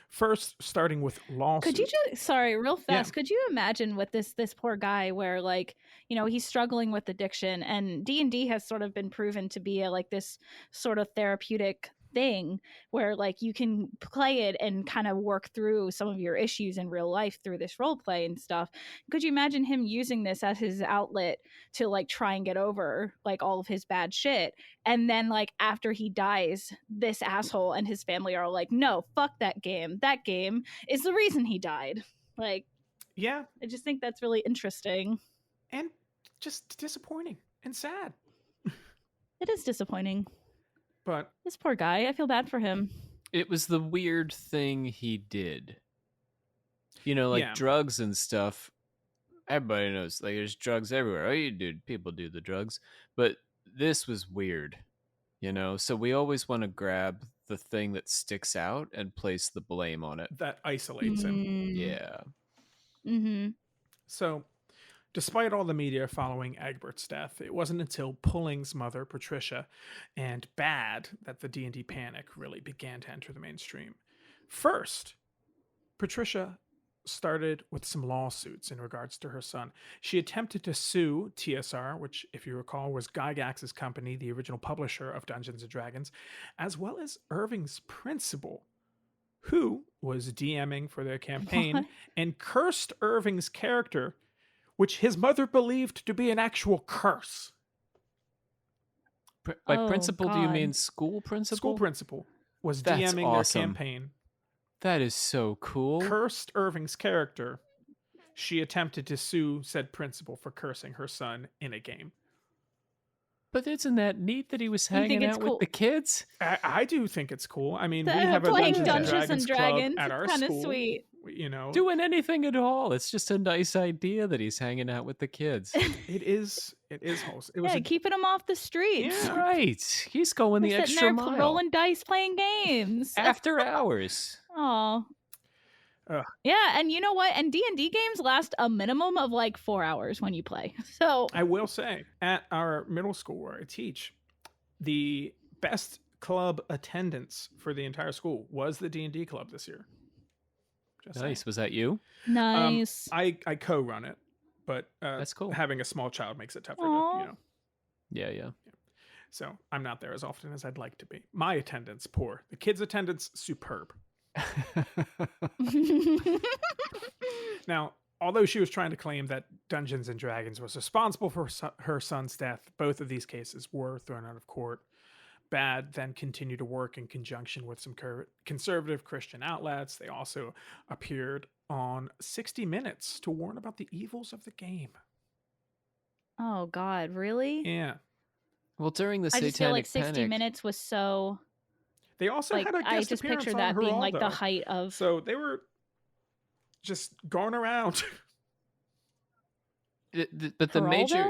First, starting with lawsuits. Could you just, sorry, real fast, could you imagine with this poor guy where, like, you know, he's struggling with addiction, and D&D has sort of been proven to be like this sort of therapeutic thing where, like, you can play it and kind of work through some of your issues in real life through this role play and stuff. Could you imagine him using this as his outlet to, like, try and get over, like, all of his bad shit? And then, like, after he dies, this asshole and his family are like, no, fuck that game. That game is the reason he died. Like, yeah, I just think that's really interesting. And just disappointing and sad. It is disappointing. But this poor guy, I feel bad for him. It was the weird thing he did. You know, like drugs and stuff. Everybody knows, like, there's drugs everywhere. Oh, people do the drugs. But this was weird, you know? So we always want to grab the thing that sticks out and place the blame on it. That isolates him. Yeah. Mm-hmm. So, despite all the media following Egbert's death, it wasn't until Pulling's mother, Patricia, and BAD that the D&D panic really began to enter the mainstream. First, Patricia started with some lawsuits in regards to her son. She attempted to sue TSR, which, if you recall, was Gygax's company, the original publisher of Dungeons & Dragons, as well as Irving's principal, who was DMing for their campaign and cursed Irving's character, which his mother believed to be an actual curse. By principal, do you mean school principal? School principal was DMing their campaign. That is so cool. Cursed Irving's character. She attempted to sue said principal for cursing her son in a game. But isn't that neat that he was hanging out with the kids? I do think it's cool. I mean, we have a Dungeons and Dragons club at our school. Sweet. You know, doing anything at all. It's just a nice idea that he's hanging out with the kids. It is wholesome. Keeping him off the streets. Yeah. Right. He's going the extra mile. Rolling dice, playing games after hours. Oh. Yeah, and you know what? And D&D games last a minimum of like 4 hours when you play. So I will say, at our middle school where I teach, the best club attendance for the entire school was the D&D club this year. Just nice. Saying. Was that you? Nice. I co-run it, but that's cool. Having a small child makes it tougher to, you know. Yeah. So I'm not there as often as I'd like to be. My attendance, poor. The kids' attendance, superb. Now, although she was trying to claim that Dungeons & Dragons was responsible for her son's death, both of these cases were thrown out of court. BAD then continued to work in conjunction with some conservative Christian outlets. They also appeared on 60 Minutes to warn about the evils of the game. Oh, God, really? Yeah. Well, during the Satanic I just feel like 60 Panic, Minutes was so... They also had a guest I just appearance picture on that being Geraldo. like the height of... So they were just going around... But the major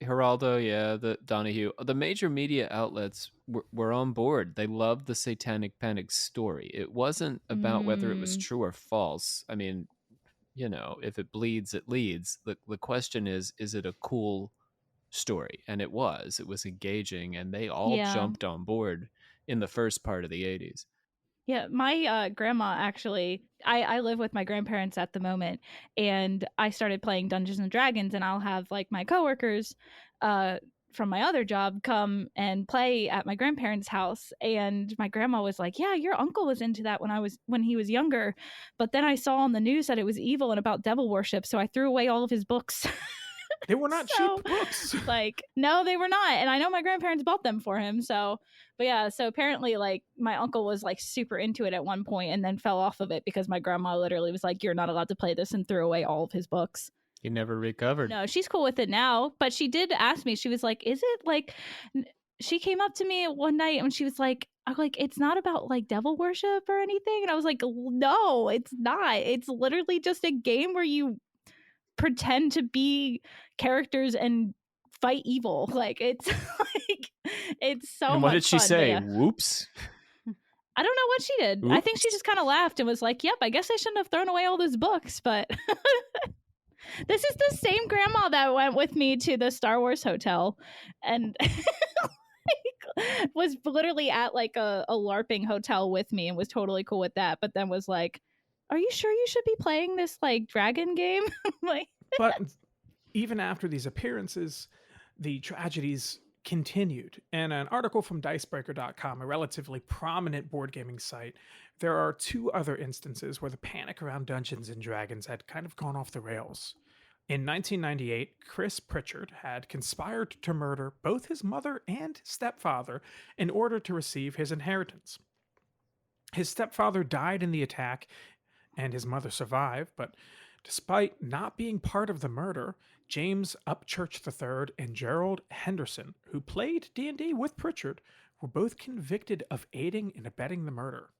Geraldo, yeah, the Donahue, the major media outlets were on board. They loved the Satanic Panic story. It wasn't about whether it was true or false. I mean, you know, if it bleeds, it leads. The question is it a cool story? And it was engaging, and they all jumped on board in the first part of the 80s. Yeah, my grandma actually, I live with my grandparents at the moment, and I started playing Dungeons and Dragons, and I'll have like my coworkers from my other job come and play at my grandparents' house, and my grandma was like, yeah, your uncle was into that when he was younger, but then I saw on the news that it was evil and about devil worship, so I threw away all of his books. They were not cheap books. Like, no, they were not. And I know my grandparents bought them for him. So, but yeah, so apparently, like, my uncle was like super into it at one point and then fell off of it because my grandma literally was like, you're not allowed to play this, and threw away all of his books. He never recovered. No, she's cool with it now. But she did ask me, she was like, is it like, she came up to me one night and she was like, it's not about like devil worship or anything. And I was like, no, it's not. It's literally just a game where you pretend to be characters and fight evil. Like, it's like, it's so much fun. And what did she say? Whoops. I don't know what she did. Oops. I think she just kind of laughed and was like, yep, I guess I shouldn't have thrown away all those books, but This is the same grandma that went with me to the Star Wars hotel and was literally at like a LARPing hotel with me and was totally cool with that, but then was like, are you sure you should be playing this like dragon game? Like, But even after these appearances, the tragedies continued. In an article from Dicebreaker.com, a relatively prominent board gaming site, there are two other instances where the panic around Dungeons and Dragons had kind of gone off the rails. In 1998, Chris Pritchard had conspired to murder both his mother and stepfather in order to receive his inheritance. His stepfather died in the attack, and his mother survived, but despite not being part of the murder, James Upchurch III and Gerald Henderson, who played D&D with Pritchard, were both convicted of aiding and abetting the murder.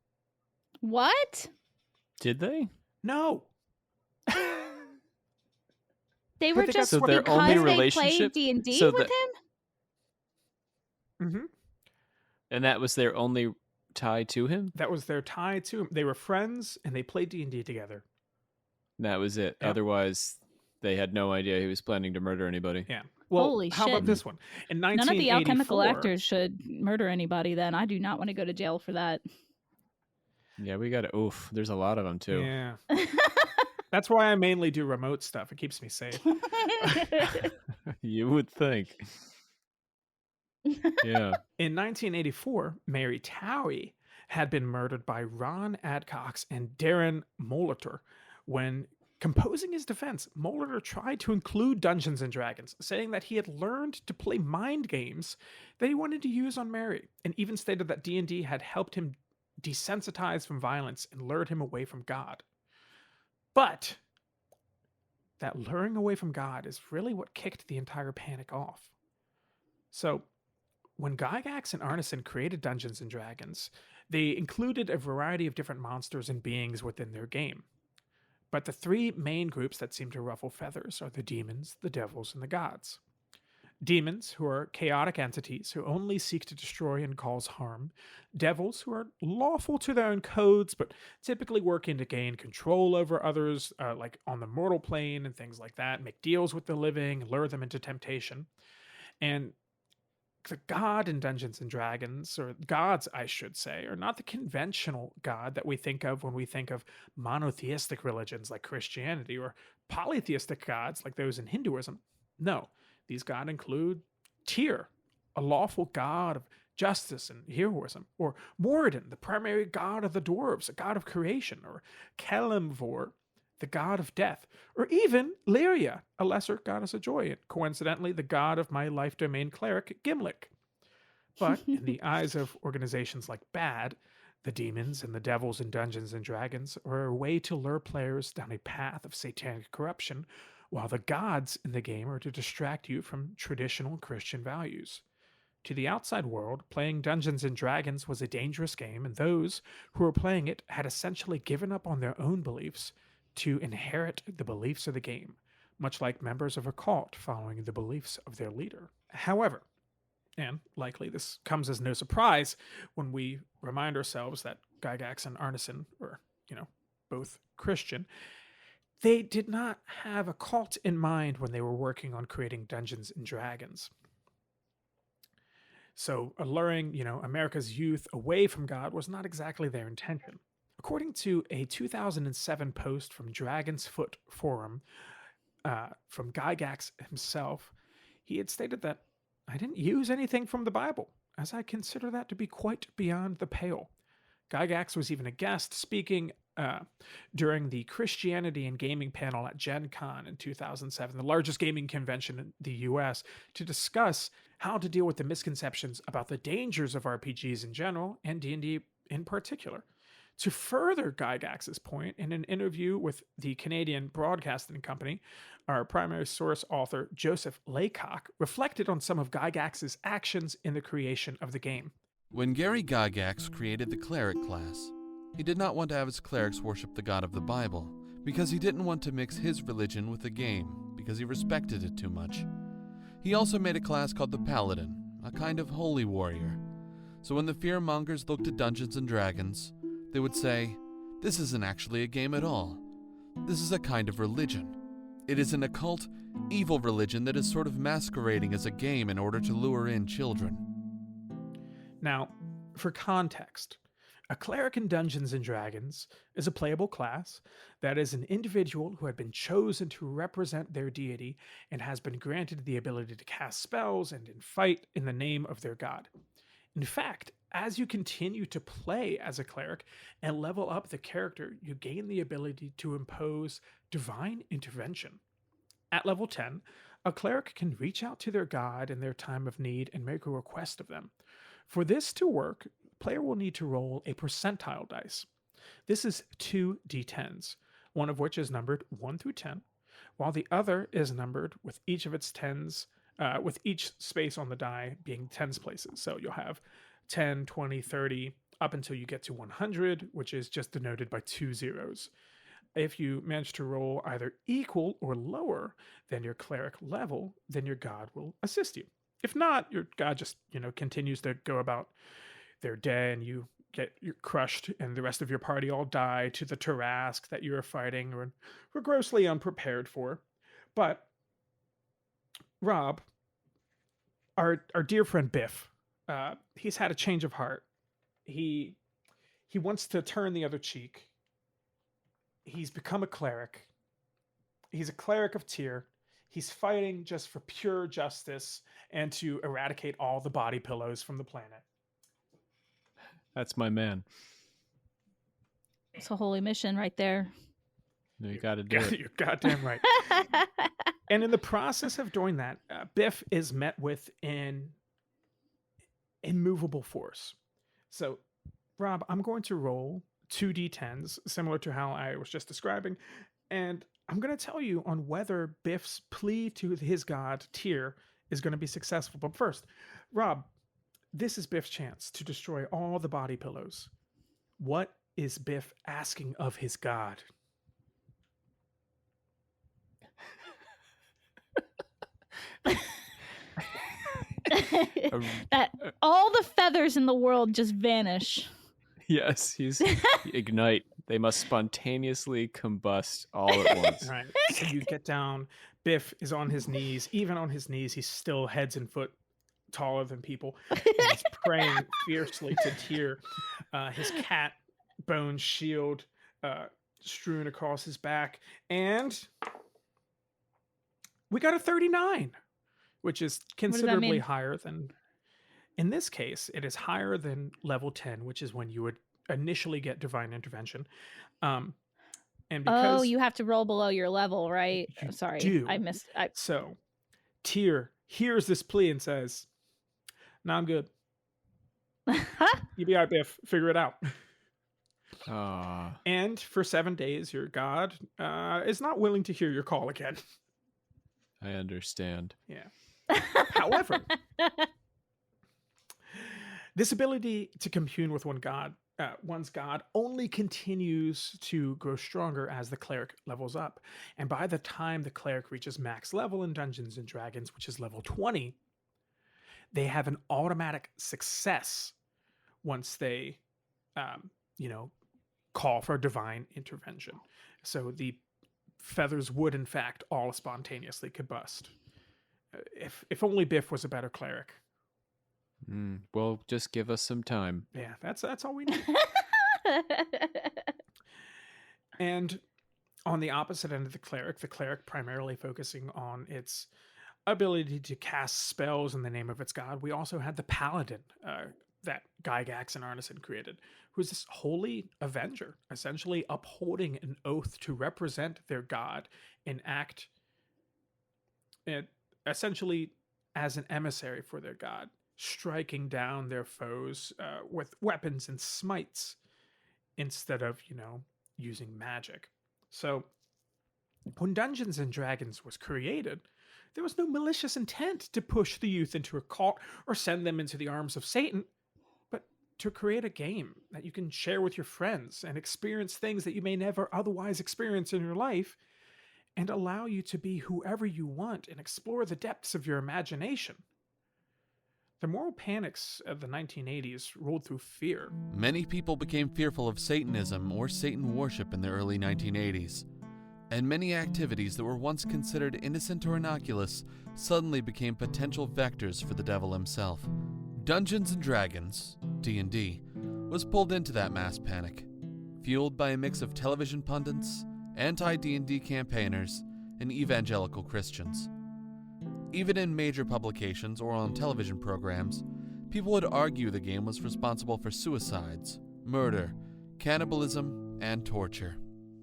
what? Did they? No. They were think just that's what their because only they relationship- played D&D so with the- him? Mm-hmm. And that was their only tie to him? That was their tie to him. They were friends, and they played D&D together. That was it. Yeah. Otherwise, they had no idea he was planning to murder anybody. Yeah. Well, Holy how shit. about this one? In None of the 1984, alchemical actors should murder anybody then. I do not want to go to jail for that. Yeah, we got to. Oof, there's a lot of them too. Yeah. That's why I mainly do remote stuff. It keeps me safe. You would think. Yeah. In 1984, Mary Towie had been murdered by Ron Adcox and Darren Molitor. When composing his defense, Molitor tried to include Dungeons and Dragons, saying that he had learned to play mind games that he wanted to use on Mary, and even stated that D&D had helped him desensitize from violence and lured him away from God. But that luring away from God is really what kicked the entire panic off. So, when Gygax and Arneson created Dungeons and Dragons, they included a variety of different monsters and beings within their game. But the three main groups that seem to ruffle feathers are the demons, the devils, and the gods. Demons, who are chaotic entities who only seek to destroy and cause harm. Devils, who are lawful to their own codes, but typically working to gain control over others, like on the mortal plane and things like that, make deals with the living, lure them into temptation. And the god in Dungeons and Dragons, or gods, I should say, are not the conventional god that we think of when we think of monotheistic religions like Christianity, or polytheistic gods like those in Hinduism. No. These gods include Tyr, a lawful god of justice and heroism, or Moradin, the primary god of the dwarves, a god of creation, or Kalimvor, the god of death, or even Lyria, a lesser goddess of joy, and coincidentally the god of my life domain cleric, Gimlik. But in the eyes of organizations like BAD, the demons and the devils in Dungeons and Dragons are a way to lure players down a path of satanic corruption, while the gods in the game are to distract you from traditional Christian values. To the outside world, playing Dungeons and Dragons was a dangerous game, and those who were playing it had essentially given up on their own beliefs to inherit the beliefs of the game, much like members of a cult following the beliefs of their leader. However, and likely this comes as no surprise when we remind ourselves that Gygax and Arneson were, both Christian, they did not have a cult in mind when they were working on creating Dungeons and Dragons. So alluring, America's youth away from God was not exactly their intention. According to a 2007 post from Dragon's Foot Forum, from Gygax himself, he had stated that, "I didn't use anything from the Bible, as I consider that to be quite beyond the pale." Gygax was even a guest speaking during the Christianity and Gaming panel at Gen Con in 2007, the largest gaming convention in the US, to discuss how to deal with the misconceptions about the dangers of RPGs in general and D&D in particular. To further Gygax's point, in an interview with the Canadian Broadcasting Company, our primary source author, Joseph Laycock, reflected on some of Gygax's actions in the creation of the game. When Gary Gygax created the cleric class, he did not want to have his clerics worship the God of the Bible, because he didn't want to mix his religion with the game, because he respected it too much. He also made a class called the Paladin, a kind of holy warrior. So when the fearmongers looked at Dungeons and Dragons, they would say, "This isn't actually a game at all. This is a kind of religion. It is an occult, evil religion that is sort of masquerading as a game in order to lure in children. Now, for context, a cleric in Dungeons and Dragons is a playable class that is an individual who had been chosen to represent their deity and has been granted the ability to cast spells and fight in the name of their god. In fact, as you continue to play as a cleric and level up the character, you gain the ability to impose divine intervention. At level 10, a cleric can reach out to their god in their time of need and make a request of them. For this to work, the player will need to roll a percentile dice. This is 2 d10s, one of which is numbered 1 through 10, while the other is numbered with each of its 10s, with each space on the die being 10s places. So you'll have 10, 20, 30, up until you get to 100, which is just denoted by 2 zeros. If you manage to roll either equal or lower than your cleric level, then your god will assist you. If not, your god just, continues to go about their day and you're crushed and the rest of your party all die to the Tarrasque that you are fighting or were grossly unprepared for. But Rob, our dear friend Biff, he's had a change of heart. He wants to turn the other cheek. He's become a cleric. He's a cleric of Tyr. He's fighting just for pure justice and to eradicate all the body pillows from the planet. That's my man. It's a holy mission right there. You got to do it. You're goddamn right. And in the process of doing that, Biff is met with an immovable force. So, Rob, I'm going to roll 2 d10s, similar to how I was just describing, and I'm going to tell you on whether Biff's plea to his god, Tyr, is going to be successful. But first, Rob, this is Biff's chance to destroy all the body pillows. What is Biff asking of his god? That all the feathers in the world just vanish. Yes, he's ignite. They must spontaneously combust all at once. Right. So you get down. Biff is on his knees. Even on his knees, he's still heads and foot taller than people. And he's praying fiercely to Tyr. His cat bone shield strewn across his back. And we got a 39, which is considerably higher than... In this case, it is higher than level 10, which is when you would initially get divine intervention. And because you have to roll below your level, right? Sorry, I missed. So, Tyr hears this plea and says, "No, I'm good. You be all right, Biff. Figure it out." And for 7 days, your god is not willing to hear your call again. I understand. Yeah. However, this ability to commune with one's god only continues to grow stronger as the cleric levels up. And by the time the cleric reaches max level in Dungeons and Dragons, which is level 20, they have an automatic success once they, call for divine intervention. So the feathers would, in fact, all spontaneously combust. If only Biff was a better cleric. Well, just give us some time. Yeah, that's all we need. And on the opposite end of the cleric primarily focusing on its ability to cast spells in the name of its god, we also had the paladin that Gygax and Arneson created, who's this holy avenger, essentially upholding an oath to represent their god and act essentially as an emissary for their god, striking down their foes with weapons and smites instead of, using magic. So when Dungeons and Dragons was created, there was no malicious intent to push the youth into a cult or send them into the arms of Satan, but to create a game that you can share with your friends and experience things that you may never otherwise experience in your life, and allow you to be whoever you want and explore the depths of your imagination. The moral panics of the 1980s ruled through fear. Many people became fearful of Satanism or Satan worship in the early 1980s. and many activities that were once considered innocent or innocuous suddenly became potential vectors for the devil himself. Dungeons & Dragons, D&D, was pulled into that mass panic, fueled by a mix of television pundits, anti-D&D campaigners, and evangelical Christians. Even in major publications or on television programs, people would argue the game was responsible for suicides, murder, cannibalism, and torture.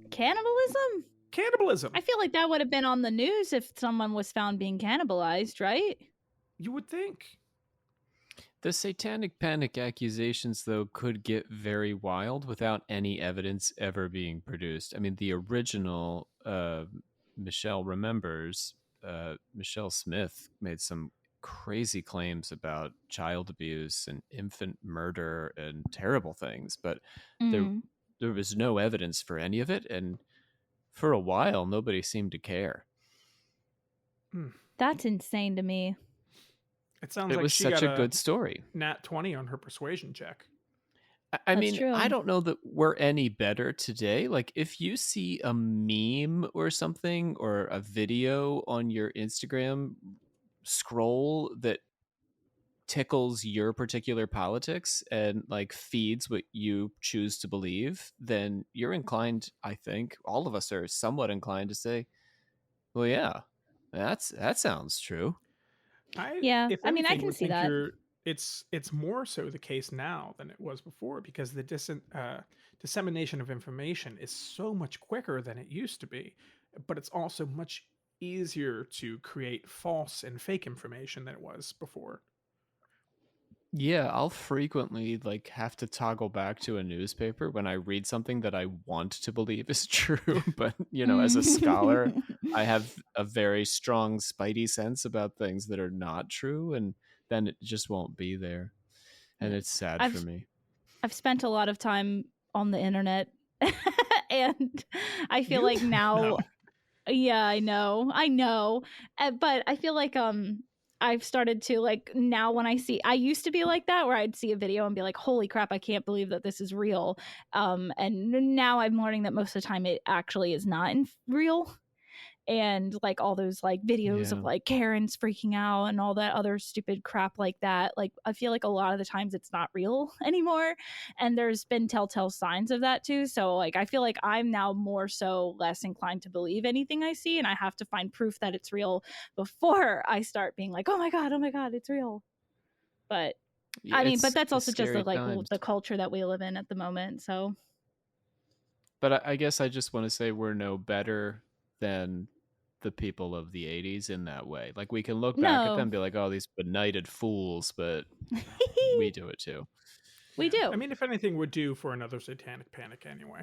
Cannibalism? Cannibalism. I feel like that would have been on the news if someone was found being cannibalized, right? You would think. The satanic panic accusations, though, could get very wild without any evidence ever being produced. I mean, the original Michelle Remembers, Michelle Smith made some crazy claims about child abuse and infant murder and terrible things, but there was no evidence for any of it, and for a while nobody seemed to care. That's insane to me. It sounds It like was she such got a good story. Nat 20 on her persuasion check. I That's mean, true. I don't know that we're any better today. Like, if you see a meme or something or a video on your Instagram scroll that tickles your particular politics and like feeds what you choose to believe, then you're inclined, I think, all of us are somewhat inclined to say, well, yeah, that sounds true. If I mean, I anything, can would see think that. it's more so the case now than it was before, because the dissemination of information is so much quicker than it used to be, but it's also much easier to create false and fake information than it was before. Yeah, I'll frequently like have to toggle back to a newspaper when I read something that I want to believe is true. But, as a scholar, I have a very strong spidey sense about things that are not true, and then it just won't be there. And it's sad for me. I've spent a lot of time on the internet and I feel like now No. Yeah, I know. But I feel like I've started to like now when I used to be like that where I'd see a video and be like, holy crap, I can't believe that this is real. And now I'm learning that most of the time it actually is not real. And like all those like videos of like Karens freaking out and all that other stupid crap like that. Like I feel like a lot of the times it's not real anymore. And there's been telltale signs of that too. So like I feel like I'm now more so less inclined to believe anything I see, and I have to find proof that it's real before I start being like, oh my god, it's real. But Yeah, I mean, but that's also just scary the culture that we live in at the moment. So But I guess I just want to say we're no better than the people of the 80s in that way. Like, we can look back at them and be like, oh, these benighted fools, but we do it too. We do. I mean, if anything, would do for another satanic panic anyway.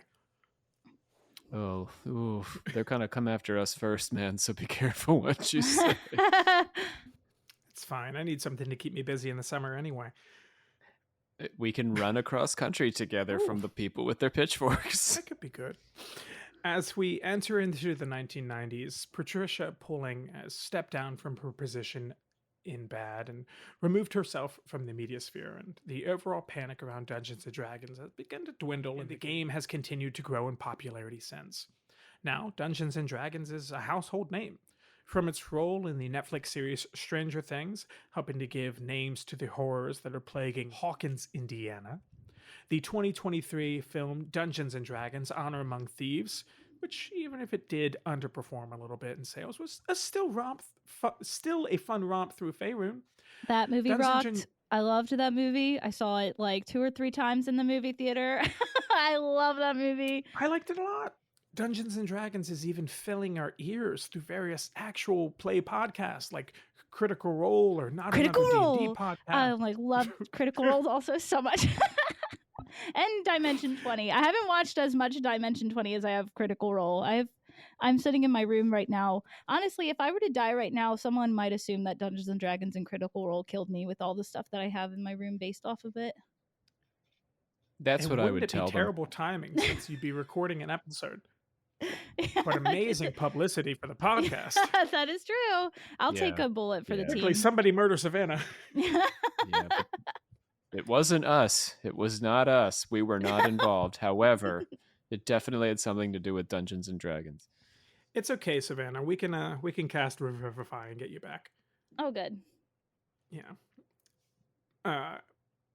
Oh, oof. They're kind of come after us first, man, so be careful what you say. It's fine. I need something to keep me busy in the summer anyway. We can run across country together from the people with their pitchforks. That could be good. As we enter into the 1990s, Patricia Pulling has stepped down from her position in BAD and removed herself from the media sphere, and the overall panic around Dungeons & Dragons has begun to dwindle, and the game has continued to grow in popularity since. Now, Dungeons & Dragons is a household name. From its role in the Netflix series Stranger Things, helping to give names to the horrors that are plaguing Hawkins, Indiana, the 2023 film Dungeons & Dragons Honor Among Thieves, which, even if it did underperform a little bit in sales, was still a fun romp through Faerun. That movie rocked. I loved that movie. I saw it like 2 or 3 times in the movie theater. I love that movie. I liked it a lot. Dungeons & Dragons is even filling our ears through various actual play podcasts like Critical Role or Not Another D&D podcast. I love Critical Role also so much. And Dimension 20. I haven't watched as much Dimension 20 as I have Critical Role. I'm sitting in my room right now. Honestly, if I were to die right now, someone might assume that Dungeons & Dragons and Critical Role killed me with all the stuff that I have in my room based off of it. That's what I would tell them. Terrible timing since you'd be recording an episode. But amazing publicity for the podcast. That is true. I'll take a bullet for the team. Quickly, somebody murder Savannah. It wasn't us. It was not us. We were not involved. However, it definitely had something to do with Dungeons & Dragons. It's okay, Savannah. We can cast Revivify and get you back. Oh, good. Yeah. But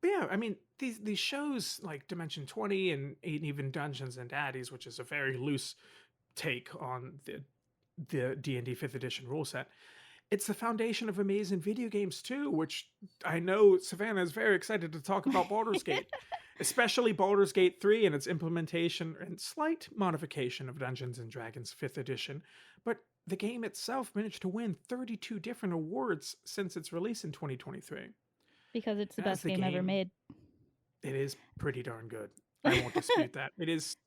yeah, I mean these shows like Dimension 20 and even Dungeons and Daddies, which is a very loose take on the D&D 5th edition rule set. It's the foundation of amazing video games too, which I know Savannah is very excited to talk about Baldur's Gate, especially Baldur's Gate 3 and its implementation and slight modification of Dungeons and Dragons 5th edition. But the game itself managed to win 32 different awards since its release in 2023. Because it's the best game ever made. It is pretty darn good. I won't dispute that. It is.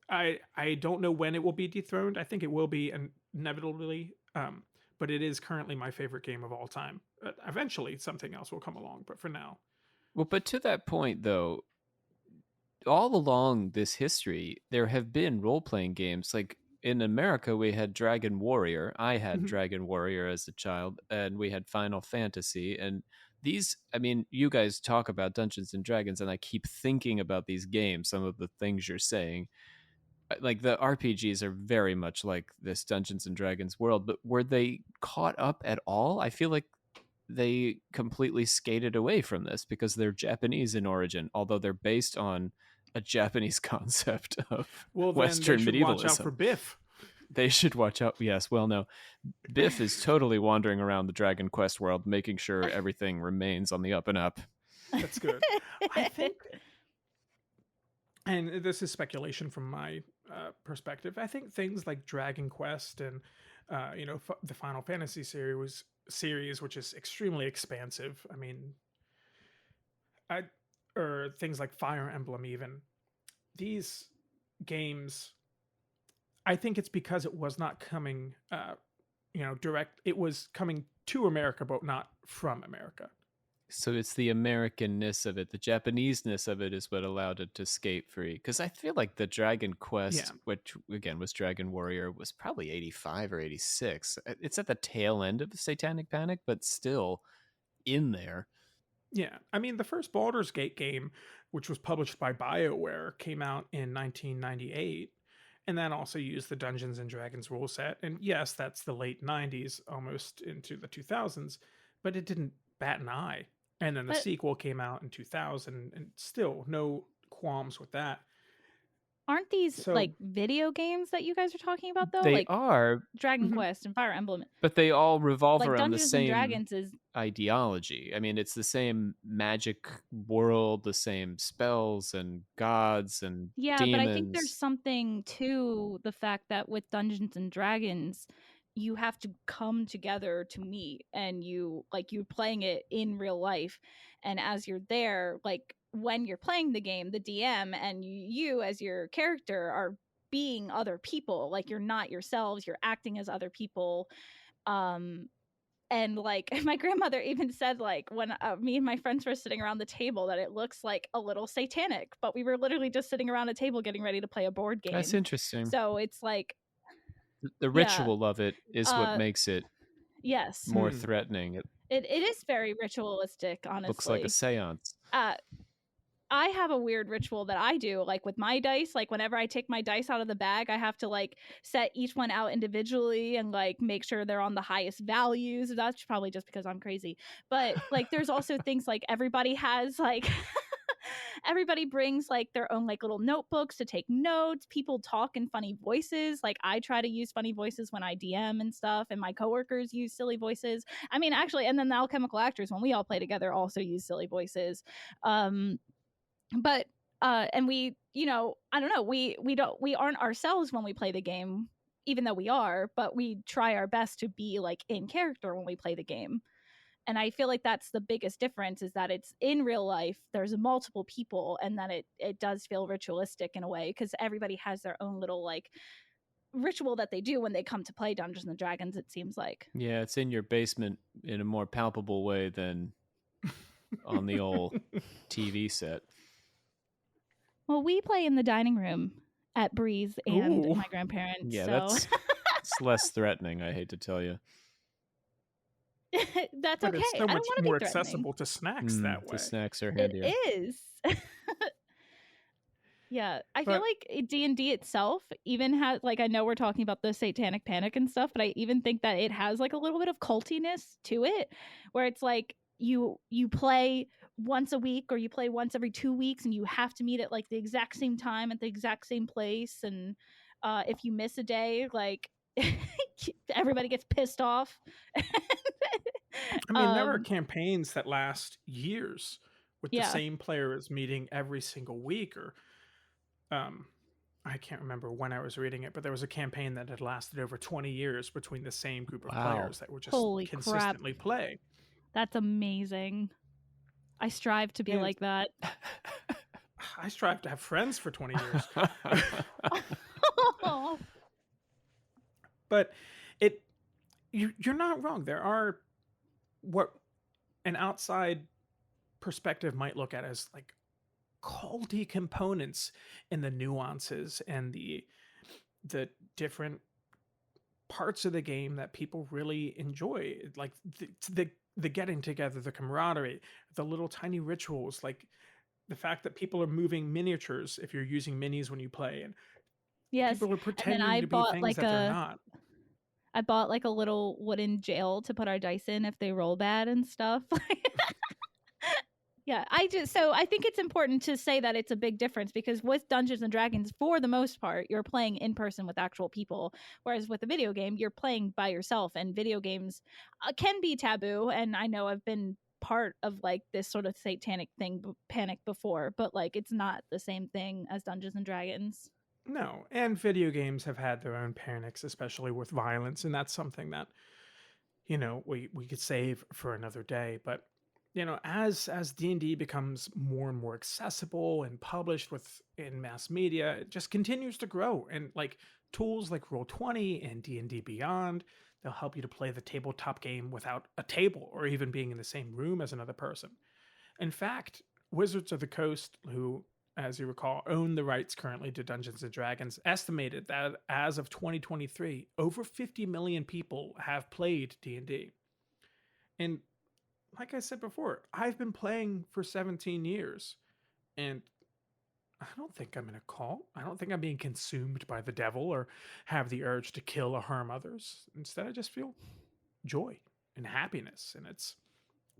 I don't know when it will be dethroned. I think it will be inevitably. But it is currently my favorite game of all time. Eventually, something else will come along. But for now. Well, but to that point, though, all along this history, there have been role-playing games. Like in America, we had Dragon Warrior. I had Dragon Warrior as a child, and we had Final Fantasy. And these, I mean, you guys talk about Dungeons and Dragons, and I keep thinking about these games, some of the things you're saying. Like the RPGs are very much like this Dungeons and Dragons world, but were they caught up at all? I feel like they completely skated away from this because they're Japanese in origin, although they're based on a Japanese concept of Western medievalism. Watch out for Biff. They should watch out. Yes, well, no. Biff is totally wandering around the Dragon Quest world, making sure everything remains on the up and up. That's good. I think, and this is speculation from my perspective, I think things like Dragon Quest and the Final Fantasy series, which is extremely expansive. I mean, or things like Fire Emblem, even these games. I think it's because it was not coming, direct. It was coming to America, but not from America. So it's the Americanness of it, the Japaneseness of it is what allowed it to skate free. Because I feel like the Dragon Quest, which again was Dragon Warrior, was probably 85 or 86. It's at the tail end of the Satanic Panic, but still in there. Yeah, I mean, the first Baldur's Gate game, which was published by BioWare, came out in 1998. And that also used the Dungeons and Dragons rule set. And yes, that's the late 90s, almost into the 2000s, but it didn't bat an eye. And then the sequel came out in 2000, and still no qualms with that. Aren't these like video games that you guys are talking about, though? They like are. Dragon Quest and Fire Emblem. But they all revolve like around Dungeons the same and Dragons ideology. I mean, it's the same magic world, the same spells and gods and demons. But I think there's something to the fact that with Dungeons and Dragons, you have to come together to meet, and you're playing it in real life. And as you're there, like when you're playing the game, the DM and you as your character are being other people. Like you're not yourselves, you're acting as other people. And like my grandmother even said, like when me and my friends were sitting around the table, that it looks like a little satanic, but we were literally just sitting around a table getting ready to play a board game. That's interesting. So it's like the ritual of it is what makes it more threatening. It is very ritualistic, honestly. Looks like a seance. I have a weird ritual that I do, like with my dice. Like whenever I take my dice out of the bag, I have to like set each one out individually and like make sure they're on the highest values. That's probably just because I'm crazy. But like there's also things like everybody has like everybody brings like their own like little notebooks to take notes. People talk in funny voices. Like I try to use funny voices when I DM and stuff, and my coworkers use silly voices. I mean, actually, and then the Alchemical Actors, when we all play together, also use silly voices. But and we, I don't know, we aren't ourselves when we play the game, even though we are, but we try our best to be like in character when we play the game. And I feel like that's the biggest difference, is that it's in real life, there's multiple people, and that it does feel ritualistic in a way, because everybody has their own little like ritual that they do when they come to play Dungeons and Dragons, it seems like. Yeah, it's in your basement in a more palpable way than on the old TV set. Well, we play in the dining room at Breeze and my grandparents. Yeah, so. It's less threatening, I hate to tell you. That's but okay. It's so much more accessible to snacks that way. The snacks are handier. It is. Yeah, I feel But like D&D itself even has, like, I know we're talking about the Satanic Panic and stuff, but I even think that it has like a little bit of cultiness to it, where it's like you play once a week or you play once every 2 weeks, and you have to meet at like the exact same time at the exact same place, and if you miss a day, like everybody gets pissed off. I mean, there are um, campaigns that last years with the yeah, same players meeting every single week, or um, I can't remember when I was reading it, but there was a campaign that had lasted over 20 years between the same group of Wow. players that would just holy crap, consistently play. that's amazing. I strive to be And like that. I strive to have friends for 20 years. But it you're not wrong. There are what an outside perspective might look at as like culty components in the nuances and the different parts of the game that people really enjoy, like the getting together, the camaraderie, the little tiny rituals, like the fact that people are moving miniatures if you're using minis when you play, and Yes, people are and then pretending to be things that they're not. I bought like a little wooden jail to put our dice in if they roll bad and stuff. Yeah, I think it's important to say that it's a big difference, because with Dungeons and Dragons, for the most part, you're playing in person with actual people, whereas with a video game, you're playing by yourself, and video games can be taboo. And I know I've been part of like this sort of satanic panic before, but like it's not the same thing as Dungeons and Dragons. No, and video games have had their own panics, especially with violence, and that's something that we could save for another day. But as D&D becomes more and more accessible and published with in mass media, it just continues to grow. And like tools like Roll20 and D&D Beyond, they'll help you to play the tabletop game without a table or even being in the same room as another person. In fact, Wizards of the Coast, who, as you recall, own the rights currently to Dungeons and Dragons, estimated that as of 2023, over 50 million people have played D&D. And like I said before, I've been playing for 17 years, and I don't think I'm in a cult. I don't think I'm being consumed by the devil or have the urge to kill or harm others. Instead, I just feel joy and happiness. And it's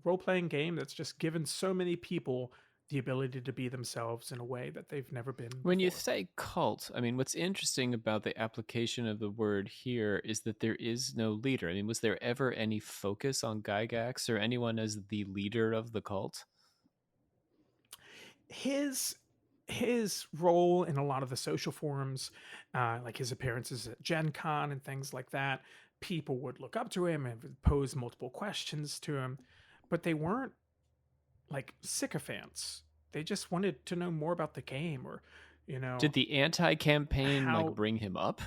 a role playing game that's just given so many people the ability to be themselves in a way that they've never been When you before. say cult, I mean, what's interesting about the application of the word here is that there is no leader. I mean, was there ever any focus on Gygax or anyone as the leader of the cult? His role in a lot of the social forums, like his appearances at Gen Con and things like that, people would look up to him and pose multiple questions to him, but they weren't like sycophants. They just wanted to know more about the game, or Did the anti-campaign like how. bring him up?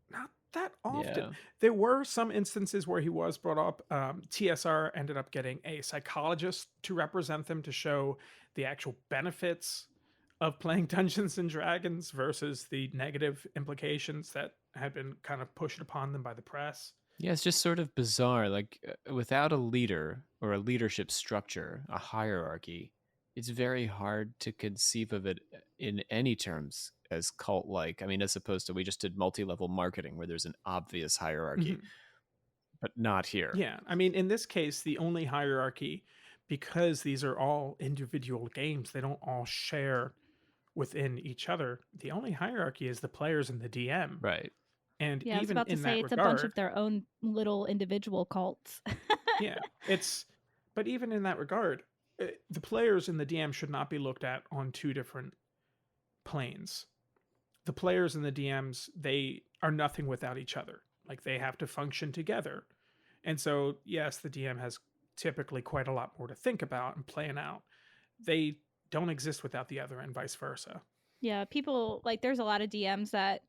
Not that often. Yeah. There were some instances where he was brought up. TSR ended up getting a psychologist to represent them to show the actual benefits of playing Dungeons and Dragons versus the negative implications that had been kind of pushed upon them by the press. Yeah, it's just sort of bizarre. Like, without a leader or a leadership structure, a hierarchy, it's very hard to conceive of it in any terms as cult like. I mean, as opposed to we just did multi level marketing where there's an obvious hierarchy, Mhm. but not here. Yeah, I mean, in this case, the only hierarchy, because these are all individual games, they don't all share within each other. The only hierarchy is the players and the DM. Right. And Yeah, I was even about to in say that it's a bunch regard, of their own little individual cults. yeah, but even in that regard, the players and the DM should not be looked at on two different planes. The players and the DMs, they are nothing without each other. Like they have to function together. And so, yes, the DM has typically quite a lot more to think about and plan out. They don't exist without the other, and vice versa. Yeah, people like there's a lot of DMs that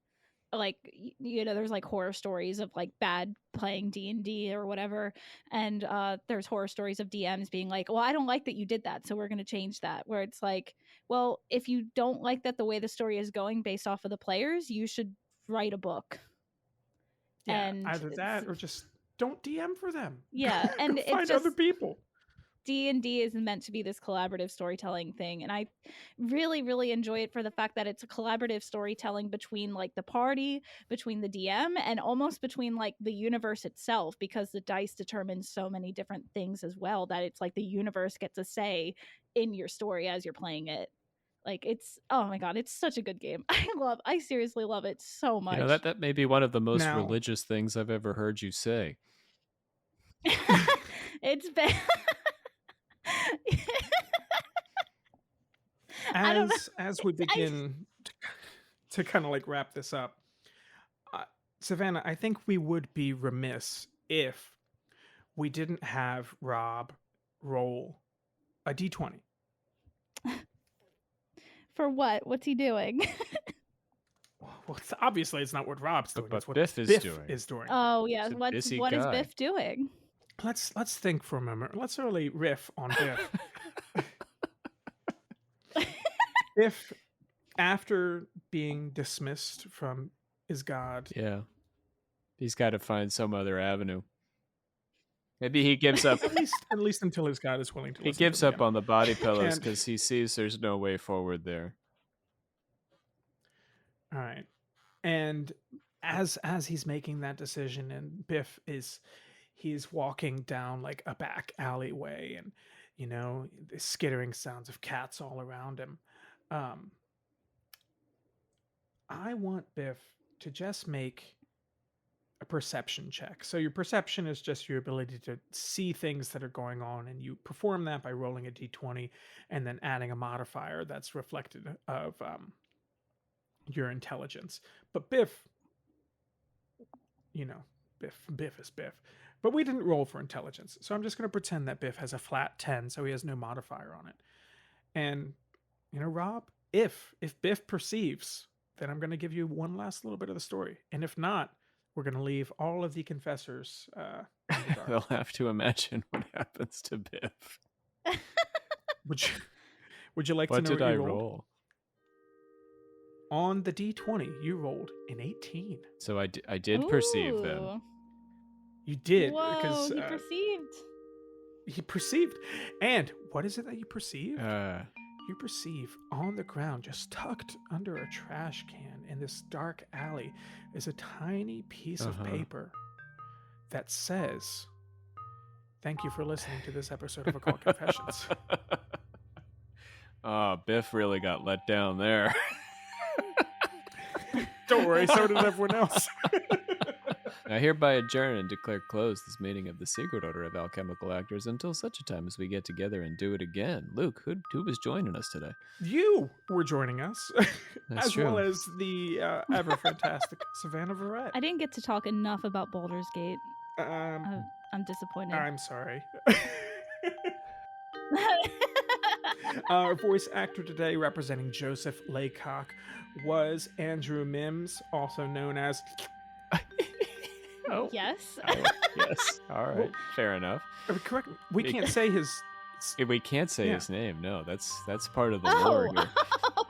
like there's like horror stories of like bad playing D&D or whatever, and there's horror stories of DMs being like, well, I don't like that you did that, so we're going to change that, where it's like, well, if you don't like that the way the story is going based off of the players, you should write a book. Yeah, And either that or just don't DM for them. yeah, Go and it's find just other people. D&D is meant to be this collaborative storytelling thing, and I really, really enjoy it for the fact that it's a collaborative storytelling between like the party, between the DM, and almost between like the universe itself, because the dice determines so many different things as well, that it's like the universe gets a say in your story as you're playing it. Like, it's, oh my god, it's such a good game. I seriously love it so much. You know, that may be one of the most Now- religious things I've ever heard you say. It's been I don't know. As we begin to kind of like wrap this up, Savannah, I think we would be remiss if we didn't have Rob roll a d20. For what? What's he doing? Well, obviously it's not what Rob's doing. But It's what Biff Biff is is doing. doing. Oh yeah, He's a what busy is guy. Biff doing? Let's think for a moment. Let's really riff on Biff. Biff, after being dismissed from his god, Yeah. He's got to find some other avenue. Maybe he gives up. at least until his god is willing to. He listen gives to him up again. on the body pillows And- because he sees there's no way forward there. All right. And as he's making that decision, and Biff he's walking down like a back alleyway, and you know, the skittering sounds of cats all around him. I want Biff to just make a perception check. So your perception is just your ability to see things that are going on, and you perform that by rolling a d20 and then adding a modifier that's reflected of your intelligence. But Biff, you know, Biff is Biff. But we didn't roll for intelligence, so I'm just going to pretend that Biff has a flat 10, so he has no modifier on it. And you know, Rob, if Biff perceives, then I'm going to give you one last little bit of the story. And if not, we're going to leave all of the confessors in the dark. They'll have to imagine what happens to Biff. Would you like What to know did what I you rolled? roll? On the d20, you rolled an 18. So I did perceive then. Ooh. You did, Whoa, because he perceived. he perceived. And what is it that you perceive? Uh, You perceive on the ground, just tucked under a trash can in this dark alley, is a tiny piece of paper that says, "Thank you for listening to this episode of Occult Confessions." Oh, Biff really got let down there. Don't worry, so did everyone else. I hereby adjourn and declare closed this meeting of the Secret Order of Alchemical Actors until such a time as we get together and do it again. Luke, who was joining us today? You were joining us, That's as true. well as the ever fantastic Savannah Verrett. I didn't get to talk enough about Baldur's Gate. Um, I'm disappointed. I'm sorry. Our voice actor today, representing Joseph Laycock, was Andrew Mims, also known as. Oh. Yes. Oh, yes. All right. Fair enough. Correct. We can't say his. We can't say Yeah. his name. No, that's part of the lore here.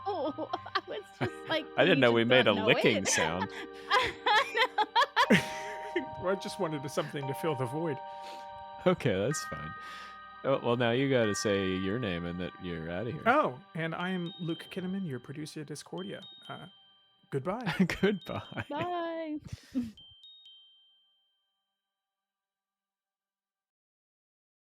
Oh, I was just like. I didn't know we just made a don't know licking it. sound. Well, I just wanted something to fill the void. Okay, that's fine. Oh, well, now you got to say your name and that you're out of here. Oh, and I am Luke Kinnaman, your producer of Discordia. Goodbye. Goodbye. Bye.